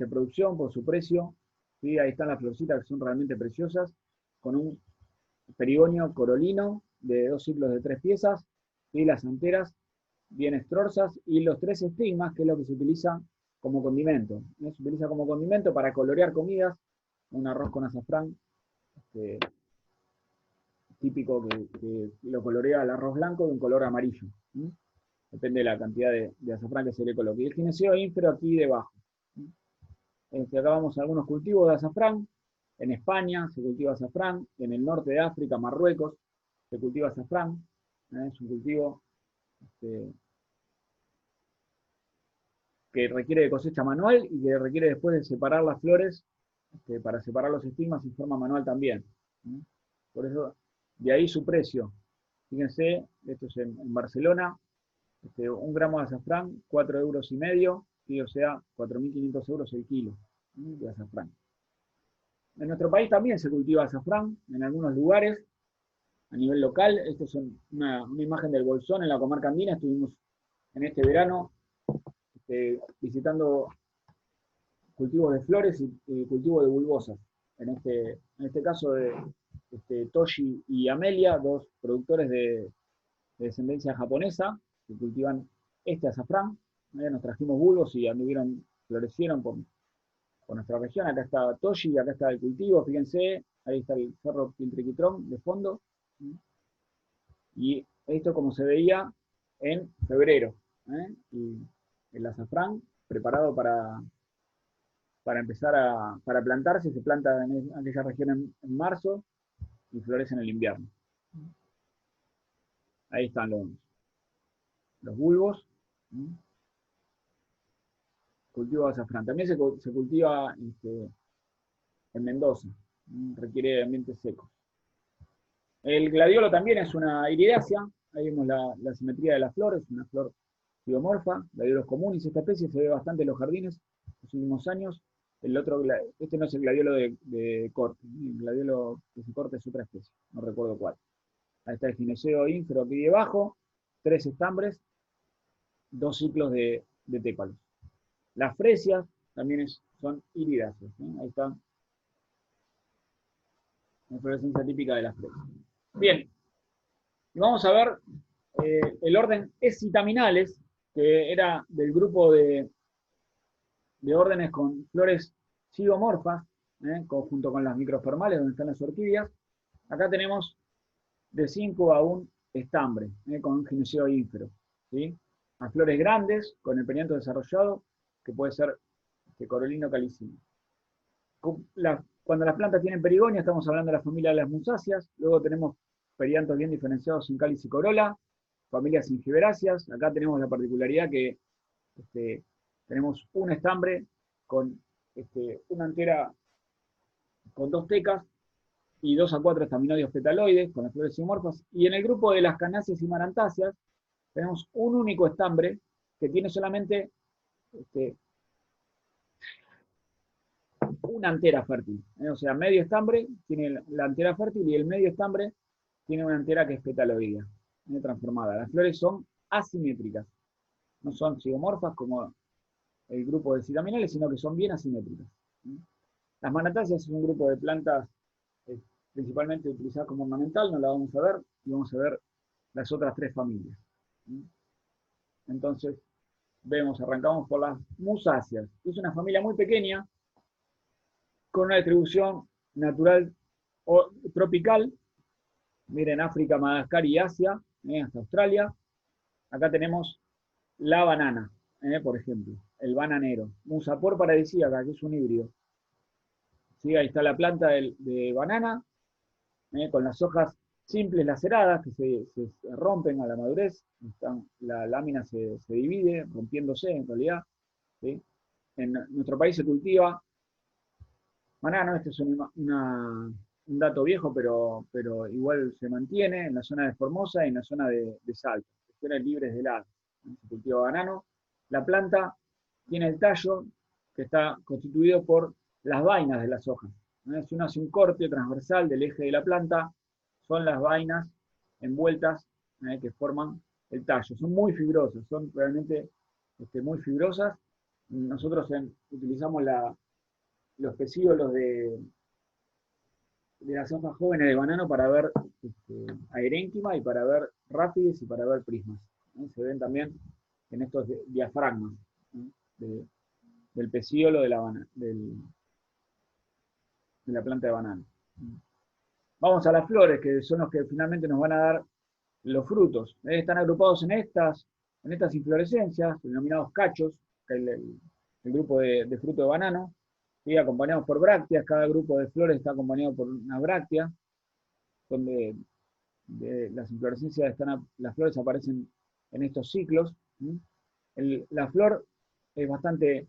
producción, por su precio. ¿Sí? Ahí están las florcitas que son realmente preciosas, con un perigonio corolino de 2 ciclos de 3 piezas, y las anteras bien estrorsas, y los 3 estigmas, que es lo que se utiliza como condimento. Se utiliza como condimento para colorear comidas, un arroz con azafrán, típico que lo colorea el arroz blanco de un color amarillo. Depende de la cantidad de azafrán que se le coloque. Y el gineceo ínfero aquí debajo. Acá vamos a algunos cultivos de azafrán. En España se cultiva azafrán, en el norte de África, Marruecos, se cultiva azafrán. Es un cultivo que requiere de cosecha manual y que requiere después de separar las flores para separar los estigmas en forma manual también. Por eso, de ahí su precio. Fíjense, esto es en Barcelona, 1 gramo de azafrán, 4,5 €, y o sea, 4.500 € el kilo de azafrán. En nuestro país también se cultiva azafrán, en algunos lugares, a nivel local. Esta es una imagen del Bolsón en la comarca andina. Estuvimos en este verano visitando cultivos de flores y cultivo de bulbosas. En este caso de Toshi y Amelia, dos productores de descendencia japonesa, que cultivan este azafrán. Nos trajimos bulbos y florecieron por nuestra región. Acá está Toshi, acá está el cultivo, fíjense, ahí está el cerro Piltriquitrón de fondo. Y esto como se veía en febrero. Y el azafrán preparado para empezar para plantarse, se planta en aquella región en marzo y florece en el invierno. Ahí están los bulbos. Cultivo de azafrán. También se cultiva en Mendoza. Requiere ambientes secos. El gladiolo también es una iridácea. Ahí vemos la simetría de la flor. Es una flor zigomorfa. Gladiolos comunes. Esta especie se ve bastante en los jardines en los últimos años. Este no es el gladiolo de corte. El gladiolo que se corta es otra especie. No recuerdo cuál. Ahí está el gineceo ínfero aquí debajo. 3 estambres. 2 ciclos de tépalos. Las fresias también son iridáceas. Ahí está la inflorescencia típica de las fresias. Bien, y vamos a ver el orden Escitaminales, que era del grupo de órdenes con flores zigomorfas, junto con las microformales, donde están las orquídeas. Acá tenemos de 5 a 1 estambre, con un gineceo ínfero. ¿Sí? A flores grandes, con el perianto desarrollado, que puede ser corolino calicino. Cuando las plantas tienen perigonia, estamos hablando de la familia de las musáceas. Luego tenemos periantos bien diferenciados en cáliz y corola, familias ingiberáceas. Acá tenemos la particularidad que tenemos un estambre con una antera con 2 tecas y 2 a 4 estaminodios petaloides, con las flores zigomorfas. Y en el grupo de las canáceas y marantáceas, tenemos un único estambre que tiene solamente una antera fértil. O sea, medio estambre tiene la antera fértil y el medio estambre tiene una antera que es petaloidea, transformada. Las flores son asimétricas. No son zigomorfas como el grupo de citaminales, sino que son bien asimétricas. Las marantáceas es un grupo de plantas principalmente utilizadas como ornamental, no la vamos a ver, y vamos a ver las otras 3 familias. Entonces, arrancamos por las musáceas. Es una familia muy pequeña, con una distribución natural o tropical. Miren, África, Madagascar y Asia, hasta Australia. Acá tenemos la banana, por ejemplo, el bananero. Musapor paradisíaca, que es un híbrido. ¿Sí? Ahí está la planta de banana, con las hojas simples laceradas, que se rompen a la madurez. La lámina se divide, rompiéndose en realidad. ¿Sí? En nuestro país se cultiva banano. Este es un dato viejo, pero igual se mantiene en la zona de Formosa y en la zona de Salta, regiones libres de helada. Se cultiva banano. La planta tiene el tallo que está constituido por las vainas de las hojas. Si uno hace un corte transversal del eje de la planta, son las vainas envueltas que forman el tallo. Son muy fibrosas, son realmente muy fibrosas. Nosotros utilizamos los pecíolos de las hojas jóvenes de banano para ver aerénquima y para ver ráfides y para ver prismas. Se ven también en estos diafragmas del pecíolo de la planta de banano. Vamos a las flores, que son los que finalmente nos van a dar los frutos. Están agrupados en estas inflorescencias, denominados cachos, el grupo de fruto de banano, ¿sí? Acompañados por brácteas. Cada grupo de flores está acompañado por una bráctea, donde las inflorescencias las flores aparecen en estos ciclos. La flor es bastante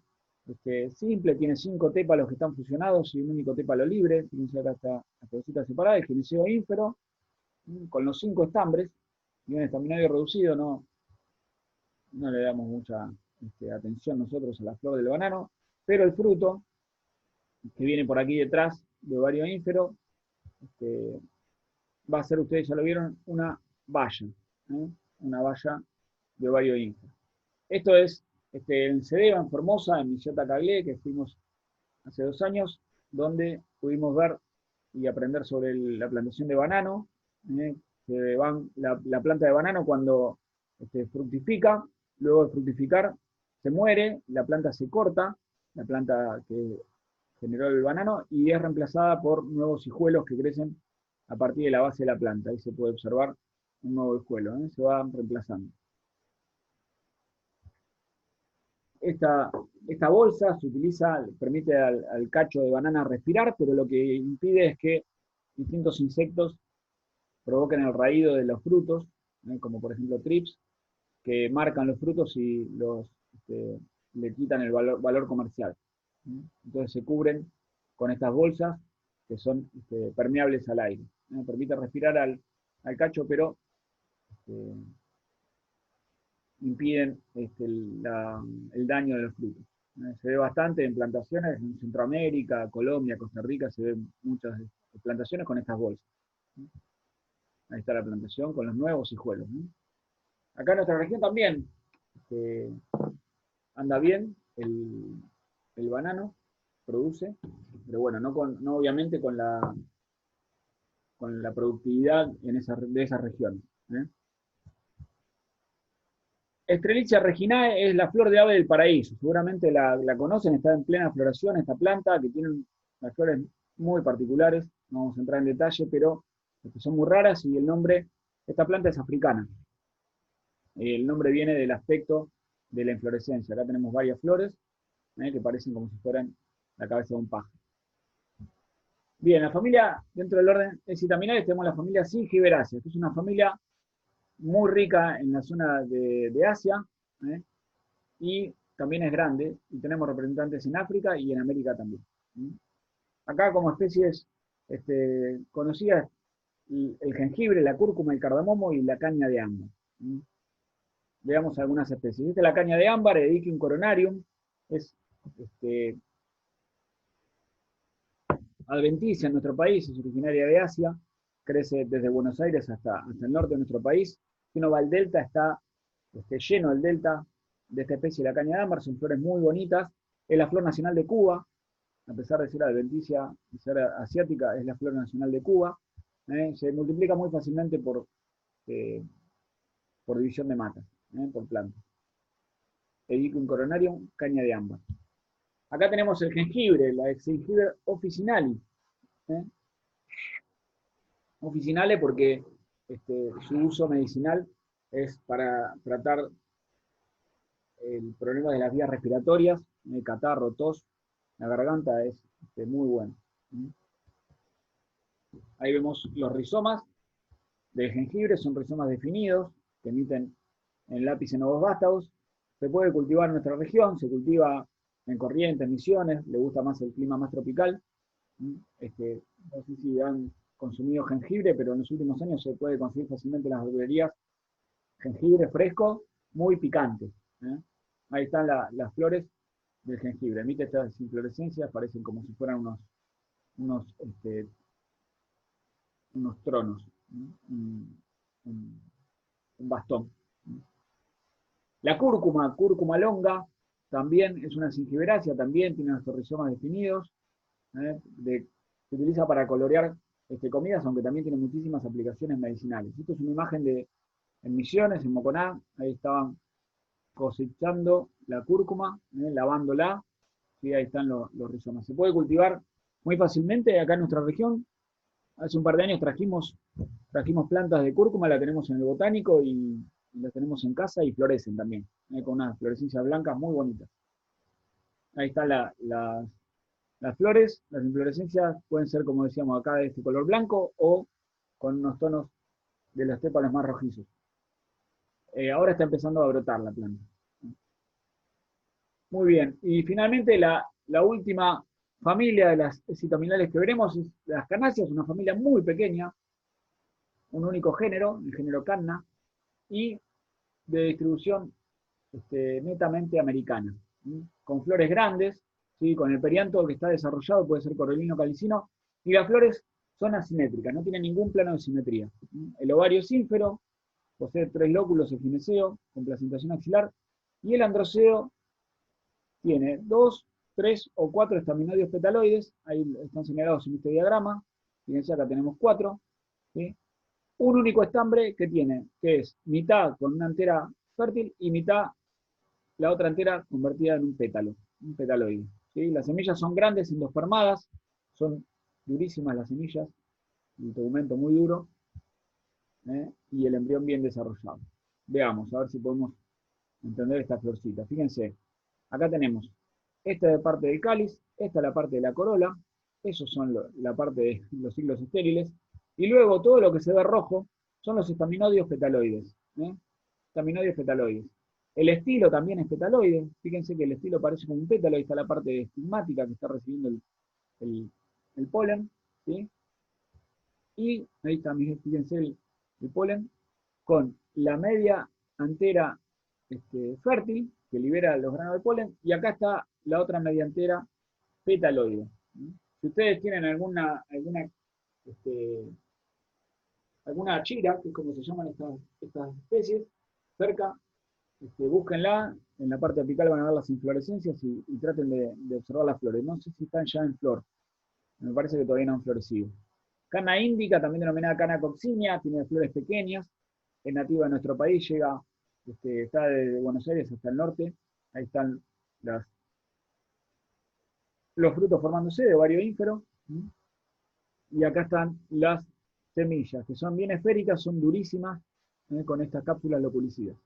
simple, tiene 5 tépalos que están fusionados y un único tépalo libre. Fíjense, acá está la florecita separada, el gineceo ínfero, con los 5 estambres, y un estaminadio reducido. No le damos mucha atención nosotros a la flor del banano, pero el fruto, que viene por aquí detrás de ovario ínfero, va a ser, ustedes ya lo vieron, una valla, una valla de ovario ínfero. Esto es en Cedeva, en Formosa, en Millota Caglé, que fuimos hace 2 años, donde pudimos ver y aprender sobre la plantación de banano. La planta de banano cuando fructifica, luego de fructificar se muere, la planta se corta, la planta que generó el banano, y es reemplazada por nuevos hijuelos que crecen a partir de la base de la planta. Ahí se puede observar un nuevo hijuelo, se va reemplazando. Esta bolsa se utiliza, permite al cacho de banana respirar, pero lo que impide es que distintos insectos provoquen el raído de los frutos, como por ejemplo trips, que marcan los frutos y le quitan el valor comercial. Entonces se cubren con estas bolsas que son permeables al aire. Permite respirar al cacho, pero impiden el daño de los frutos. Se ve bastante en plantaciones en Centroamérica, Colombia, Costa Rica, se ven muchas plantaciones con estas bolsas. Ahí está la plantación con los nuevos hijuelos. Acá en nuestra región también anda bien el banano, produce, pero bueno, no obviamente con la productividad de esas regiones. Estrelitzia reginae es la flor de ave del paraíso. Seguramente la conocen, está en plena floración esta planta, que tiene unas flores muy particulares, no vamos a entrar en detalle, pero son muy raras, y esta planta es africana. El nombre viene del aspecto de la inflorescencia. Acá tenemos varias flores que parecen como si fueran la cabeza de un pájaro. Bien, la familia, dentro del orden Escitaminalis, tenemos la familia Zingiberaceae. Esta es una familia muy rica en la zona de Asia, y también es grande, y tenemos representantes en África y en América también. Acá como especies conocidas, el jengibre, la cúrcuma, el cardamomo y la caña de ámbar. Veamos algunas especies. Esta es la caña de ámbar, Hedychium coronarium, es adventicia en nuestro país, es originaria de Asia, crece desde Buenos Aires hasta el norte de nuestro país. Si uno va al delta, está lleno el delta de esta especie, la caña de ámbar, son flores muy bonitas, es la flor nacional de Cuba, a pesar de ser adventicia y ser asiática, es la flor nacional de Cuba. Se multiplica muy fácilmente por división de matas, por plantas. Hedychium coronarium, caña de ámbar. Acá tenemos el jengibre, la jengibre officinalis. Officinale porque su uso medicinal es para tratar el problema de las vías respiratorias, el catarro, tos, la garganta es muy bueno. Ahí vemos los rizomas del jengibre, son rizomas definidos, que emiten en lápiz en ovos vástagos. Se puede cultivar en nuestra región, se cultiva en Corrientes, Misiones, le gusta más el clima más tropical. No sé si han consumido jengibre, pero en los últimos años se puede conseguir fácilmente en las verdulerías jengibre fresco, muy picante. Ahí están las flores del jengibre. Emite estas inflorescencias, parecen como si fueran unos tronos, un bastón. La cúrcuma longa, también es una zingiberácea, también tiene nuestros rizomas definidos, se utiliza para colorear comidas, aunque también tiene muchísimas aplicaciones medicinales. Esto es una imagen en Misiones, en Moconá, ahí estaban cosechando la cúrcuma, lavándola, y ahí están los rizomas. Se puede cultivar muy fácilmente acá en nuestra región. Hace un par de años trajimos plantas de cúrcuma, la tenemos en el botánico y las tenemos en casa y florecen también, con unas florescencias blancas muy bonitas. Ahí están las flores, las inflorescencias pueden ser, como decíamos acá, de este color blanco o con unos tonos de los tépalos más rojizos. Ahora está empezando a brotar la planta. Muy bien, y finalmente la última familia de las escitaminales que veremos es las carnáceas, una familia muy pequeña, un único género, el género Canna, y de distribución netamente americana, con flores grandes, ¿sí? Con el perianto que está desarrollado, puede ser corolino calicino, y las flores son asimétricas, no tienen ningún plano de simetría. El ovario es ínfero, posee 3 lóculos, el gineceo, con placentación axilar, y el androceo tiene 2, 3 o 4 estaminodios petaloides, ahí están señalados en este diagrama, fíjense acá tenemos 4, ¿sí? Un único estambre que es mitad con una antera fértil y mitad la otra antera convertida en un pétalo, un petaloide. ¿Sí? Las semillas son grandes, endospermadas, son durísimas las semillas, el tegumento muy duro, y el embrión bien desarrollado. Veamos, a ver si podemos entender esta florcita. Fíjense, acá tenemos, esta es la parte del cáliz, esta es la parte de la corola, esos son la parte de los ciclos estériles, y luego todo lo que se ve rojo son los estaminodios petaloides. Estaminodios petaloides. El estilo también es petaloide, fíjense que el estilo parece como un pétalo, ahí está la parte estigmática que está recibiendo el polen, ¿sí? Y ahí está, fíjense el polen, con la media antera fértil, que libera los granos de polen, y acá está la otra media antera petaloide. Si ustedes tienen alguna chira, que es como se llaman estas especies, cerca, búsquenla, en la parte apical van a ver las inflorescencias y traten de observar las flores. No sé si están ya en flor, me parece que todavía no han florecido. Cana índica, también denominada cana coccinea, tiene flores pequeñas, es nativa de nuestro país, llega, está desde Buenos Aires hasta el norte, ahí están los frutos formándose de ovario ínfero, y acá están las semillas, que son bien esféricas, son durísimas, con estas cápsulas loculicidas.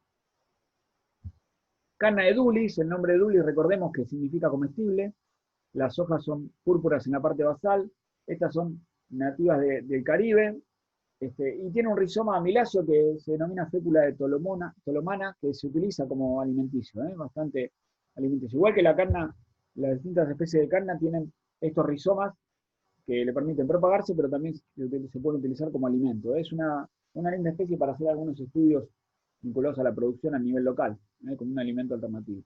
Cana edulis, el nombre edulis recordemos que significa comestible, las hojas son púrpuras en la parte basal, estas son nativas del Caribe, y tiene un rizoma amiláceo que se denomina fécula de tolomana, que se utiliza como alimenticio, bastante alimenticio. Igual que la carna, las distintas especies de carna tienen estos rizomas que le permiten propagarse, pero también se pueden utilizar como alimento. Es una linda especie para hacer algunos estudios vinculados a la producción a nivel local, como un alimento alternativo.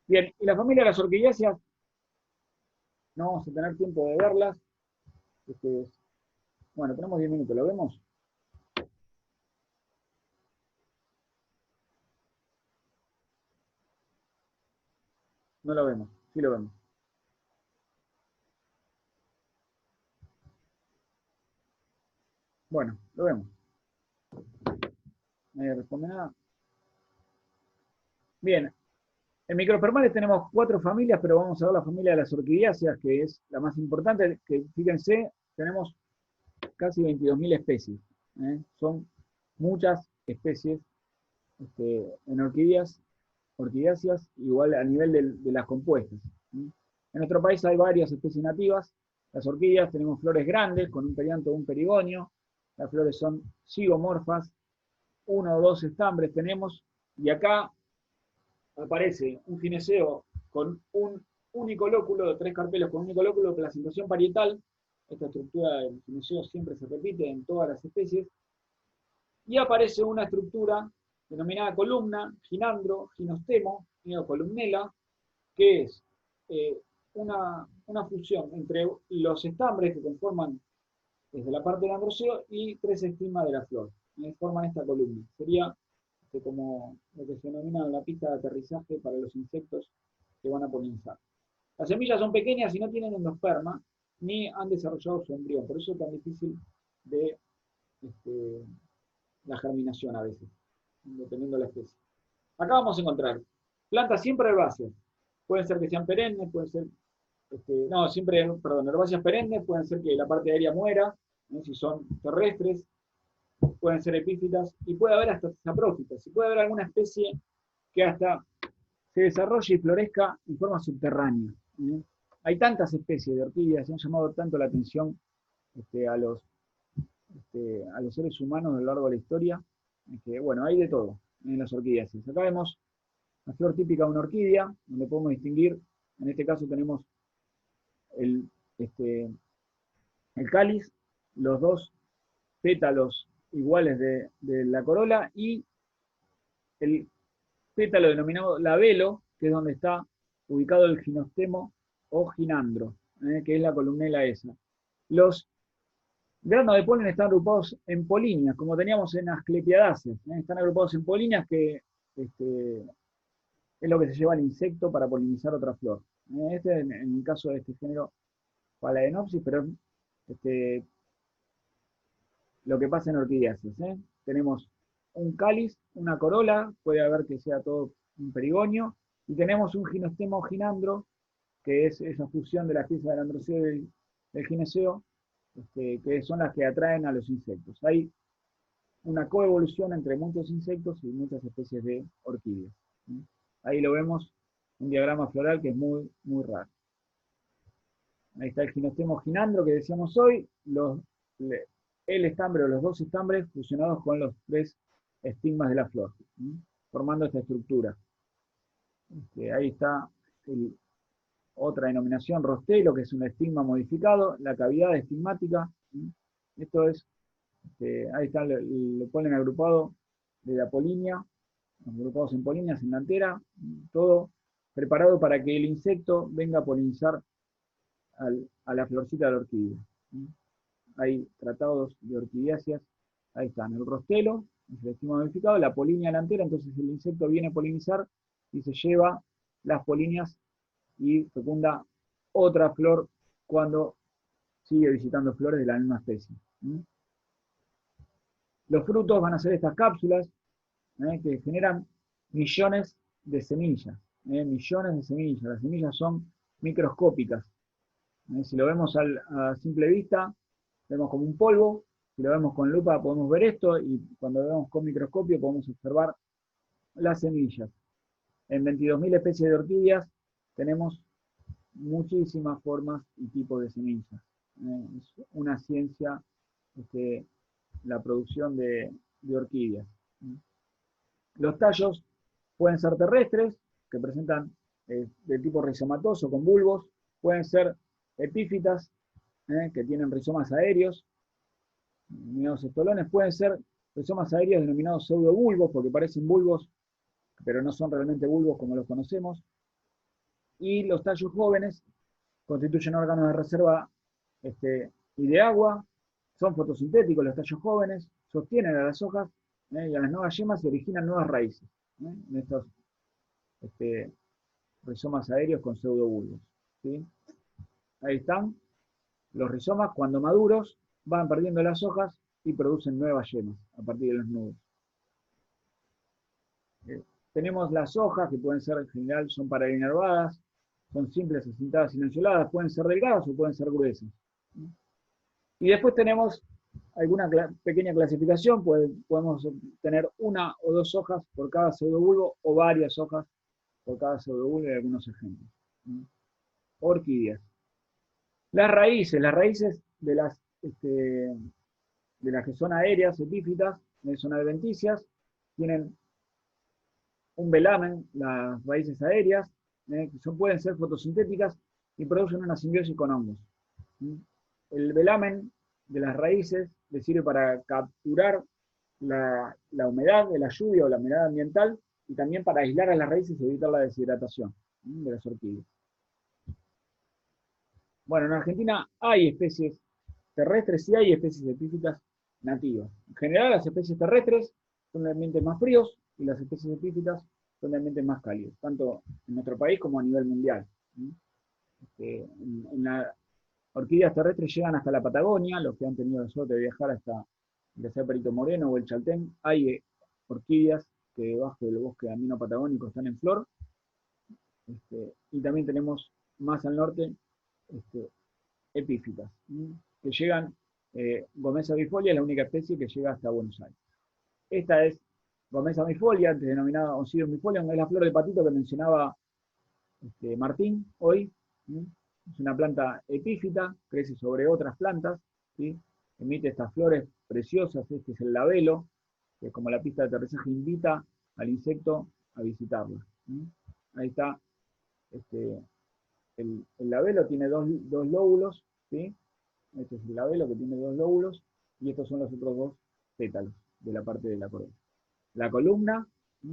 Bien, y la familia de las orquidiáceas, no vamos a tener tiempo de verlas. Bueno, tenemos 10 minutos, ¿lo vemos? No lo vemos, sí lo vemos. Bueno, lo vemos. Nadie responde nada. Bien, en microspermales tenemos 4 familias, pero vamos a ver la familia de las orquidiáceas, que es la más importante, que fíjense, tenemos casi 22.000 especies. Son muchas especies en orquidiáceas, igual a nivel de las compuestas. En nuestro país hay varias especies nativas. Las orquídeas tenemos flores grandes, con un perianto o un perigonio. Las flores son zigomorfas, 1 o 2 estambres tenemos, y acá aparece un gineceo con un único lóculo, de 3 carpelos con un único lóculo de placentación parietal. Esta estructura del gineceo siempre se repite en todas las especies. Y aparece una estructura denominada columna, ginandro, ginostemo, columnela, que es una fusión entre los estambres que conforman desde la parte del androceo y 3 estigmas de la flor. Forman esta columna. Sería como lo que se denomina la pista de aterrizaje para los insectos que van a polinizar. Las semillas son pequeñas y no tienen endosperma, ni han desarrollado su embrión. Por eso es tan difícil de la germinación a veces, dependiendo de la especie. Acá vamos a encontrar plantas siempre herbáceas. Pueden ser que sean perennes, pueden ser, herbáceas perennes, pueden ser que la parte aérea muera, si son terrestres, pueden ser epífitas, y puede haber hasta saprófitas, y puede haber alguna especie que hasta se desarrolle y florezca en forma subterránea. Hay tantas especies de orquídeas, se han llamado tanto la atención a los seres humanos a lo largo de la historia, que bueno, hay de todo en las orquídeas. Acá vemos la flor típica de una orquídea, donde podemos distinguir, en este caso tenemos el cáliz, los 2 pétalos iguales de la corola, y el pétalo denominado labelo, que es donde está ubicado el ginostemo o ginandro, que es la columnela esa. Los Granos de polen están agrupados en polinias, como teníamos en Asclepiadáceas. Están agrupados en polinias que es lo que se lleva al insecto para polinizar otra flor. Este en el caso de este género Phalaenopsis, pero lo que pasa en orquidiáceas. Tenemos un cáliz, una corola, puede haber que sea todo un perigonio, y tenemos un ginostemo ginandro, que es esa fusión de las piezas del androceo y del gineceo, que son las que atraen a los insectos. Hay una coevolución entre muchos insectos y muchas especies de orquídeas. Ahí lo vemos, un diagrama floral que es muy, muy raro. Ahí está el ginostemo ginandro que decíamos hoy, el estambre o los dos estambres fusionados con los 3 estigmas de la flor, formando esta estructura. Ahí está otra denominación, rostelo, que es un estigma modificado, la cavidad estigmática. Esto es, ahí está el polen agrupado de la polinia, agrupados en polinias, en la antera, todo preparado para que el insecto venga a polinizar a la florcita de la orquídea. Hay tratados de orquidiáceas, ahí están, el rostelo, el estigma modificado, la polinia delantera, entonces el insecto viene a polinizar y se lleva las polinias y fecunda otra flor cuando sigue visitando flores de la misma especie. Los frutos van a ser estas cápsulas que generan millones de semillas. Millones de semillas. Las semillas son microscópicas. Si lo vemos a simple vista, vemos como un polvo. Si lo vemos con lupa podemos ver esto, y cuando lo vemos con microscopio podemos observar las semillas. En 22.000 especies de orquídeas tenemos muchísimas formas y tipos de semillas. Es una ciencia la producción de orquídeas. Los tallos pueden ser terrestres, que presentan de tipo rizomatoso con bulbos, pueden ser epífitas, que tienen rizomas aéreos, denominados estolones, pueden ser rizomas aéreos denominados pseudobulbos, porque parecen bulbos, pero no son realmente bulbos como los conocemos. Y los tallos jóvenes constituyen órganos de reserva y de agua, son fotosintéticos los tallos jóvenes, sostienen a las hojas y a las nuevas yemas se originan nuevas raíces en estos rizomas aéreos con pseudobulbos. ¿Sí? Ahí están. Los rizomas, cuando maduros, van perdiendo las hojas y producen nuevas yemas a partir de los nudos. Tenemos las hojas, que pueden ser, en general, son parainervadas, son simples, acintadas y lanceoladas, pueden ser delgadas o pueden ser gruesas. Y después tenemos alguna pequeña clasificación, podemos tener una o dos hojas por cada pseudobulbo o varias hojas por cada pseudobulbo, y algunos ejemplos. Orquídeas. Las raíces de las que son aéreas, epífitas, son adventicias, tienen un velamen, las raíces aéreas, que pueden ser fotosintéticas y producen una simbiosis con hongos. El velamen de las raíces le sirve para capturar la humedad de la lluvia o la humedad ambiental, y también para aislar a las raíces y evitar la deshidratación de las orquídeas. Bueno, en Argentina hay especies terrestres y hay especies epífitas nativas. En general, las especies terrestres son de ambientes más fríos y las especies epífitas son de ambientes más cálidos, tanto en nuestro país como a nivel mundial. En las orquídeas terrestres llegan hasta la Patagonia, los que han tenido la suerte de viajar hasta ya sea Perito Moreno o el Chaltén, hay orquídeas que debajo del bosque andino patagónico están en flor, y también tenemos más al norte epífitas, que llegan, Gomeza bifolia es la única especie que llega hasta Buenos Aires. Esta es Gomeza bifolia, antes denominada Oncidium bifolium, es la flor de patito que mencionaba Martín hoy. Es una planta epífita, crece sobre otras plantas, ¿sí? Emite estas flores preciosas. Este es el labelo, que como la pista de aterrizaje invita al insecto a visitarla. Ahí está. El labelo tiene dos lóbulos, ¿sí? Este es el labelo que tiene 2 lóbulos, y estos son los otros 2 pétalos de la parte de la corola. La columna,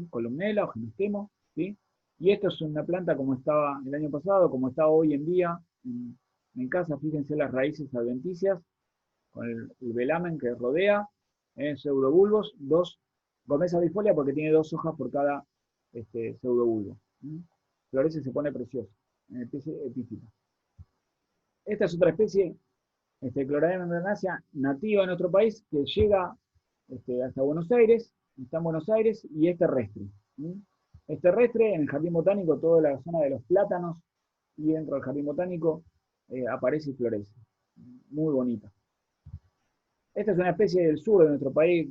columnela o ginostemo, ¿sí? Y esto es una planta como estaba el año pasado, como está hoy en día en casa. Fíjense las raíces adventicias, con el velamen que rodea, pseudobulbos, 2 Gomesa bifolia porque tiene 2 hojas por cada pseudobulbo. Florece y se pone precioso, especie epífita. Esta es otra especie, Cloradema melanogaster, nativa en nuestro país, que llega hasta Buenos Aires, está en Buenos Aires y es terrestre. Es terrestre en el jardín botánico, toda la zona de los plátanos, y dentro del jardín botánico aparece y florece. Muy bonita. Esta es una especie del sur de nuestro país,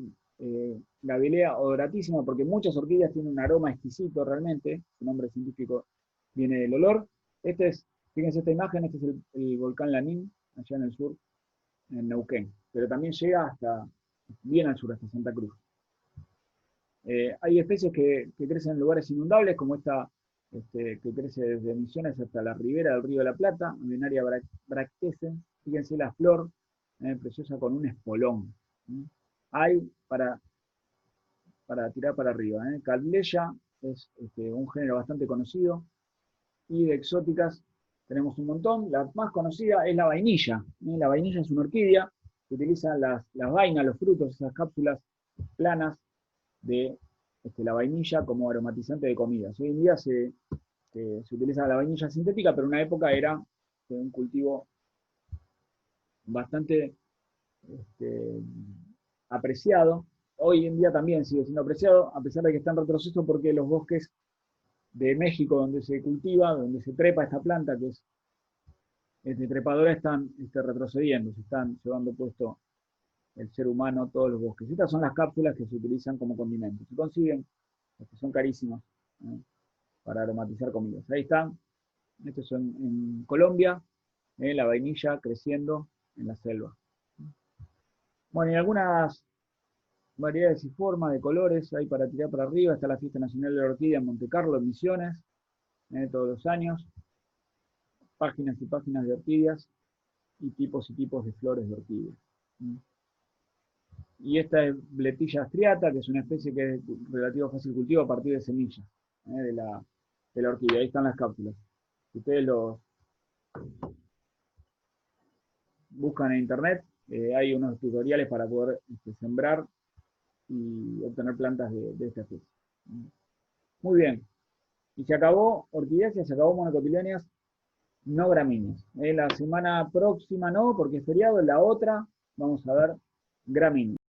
Gavilea odoratísima, porque muchas orquídeas tienen un aroma exquisito realmente, su nombre científico viene del olor. Fíjense esta imagen, este es el volcán Lanín, allá en el sur, en Neuquén, pero también llega hasta bien al sur, hasta Santa Cruz. Hay especies que crecen en lugares inundables, como esta que crece desde Misiones hasta la ribera del Río de la Plata, Venaria bractescens. Fíjense la flor, preciosa con un espolón. Hay para tirar para arriba. Calleya es un género bastante conocido, y de exóticas tenemos un montón. La más conocida es la vainilla. La vainilla es una orquídea que utiliza las vainas, los frutos, esas cápsulas planas de la vainilla como aromatizante de comidas. Hoy en día se utiliza la vainilla sintética, pero en una época era un cultivo bastante apreciado. Hoy en día también sigue siendo apreciado, a pesar de que está en retroceso, porque los bosques de México, donde se cultiva, donde se trepa esta planta, que es trepadora, están retrocediendo, se están llevando puesto el ser humano todos los bosques. Estas son las cápsulas que se utilizan como condimentos. Se consiguen, que son carísimas, para aromatizar comidas. Ahí están. Esto es en Colombia, la vainilla creciendo en la selva. Bueno, y algunas variedades y formas de colores hay para tirar para arriba. Está la Fiesta Nacional de la Orquídea en Monte Carlo, en Misiones, todos los años. Páginas y páginas de orquídeas y tipos de flores de orquídeas. Y esta es Bletilla striata, que es una especie que es relativo fácil cultivo a partir de semillas de la orquídea. Ahí están las cápsulas. Si ustedes los buscan en internet, hay unos tutoriales para poder sembrar y obtener plantas de esta especie. Muy bien. Y se acabó orquídeas, se acabó monocotiledóneas no gramíneas. La semana próxima no, porque es feriado. En la otra vamos a ver gramíneas.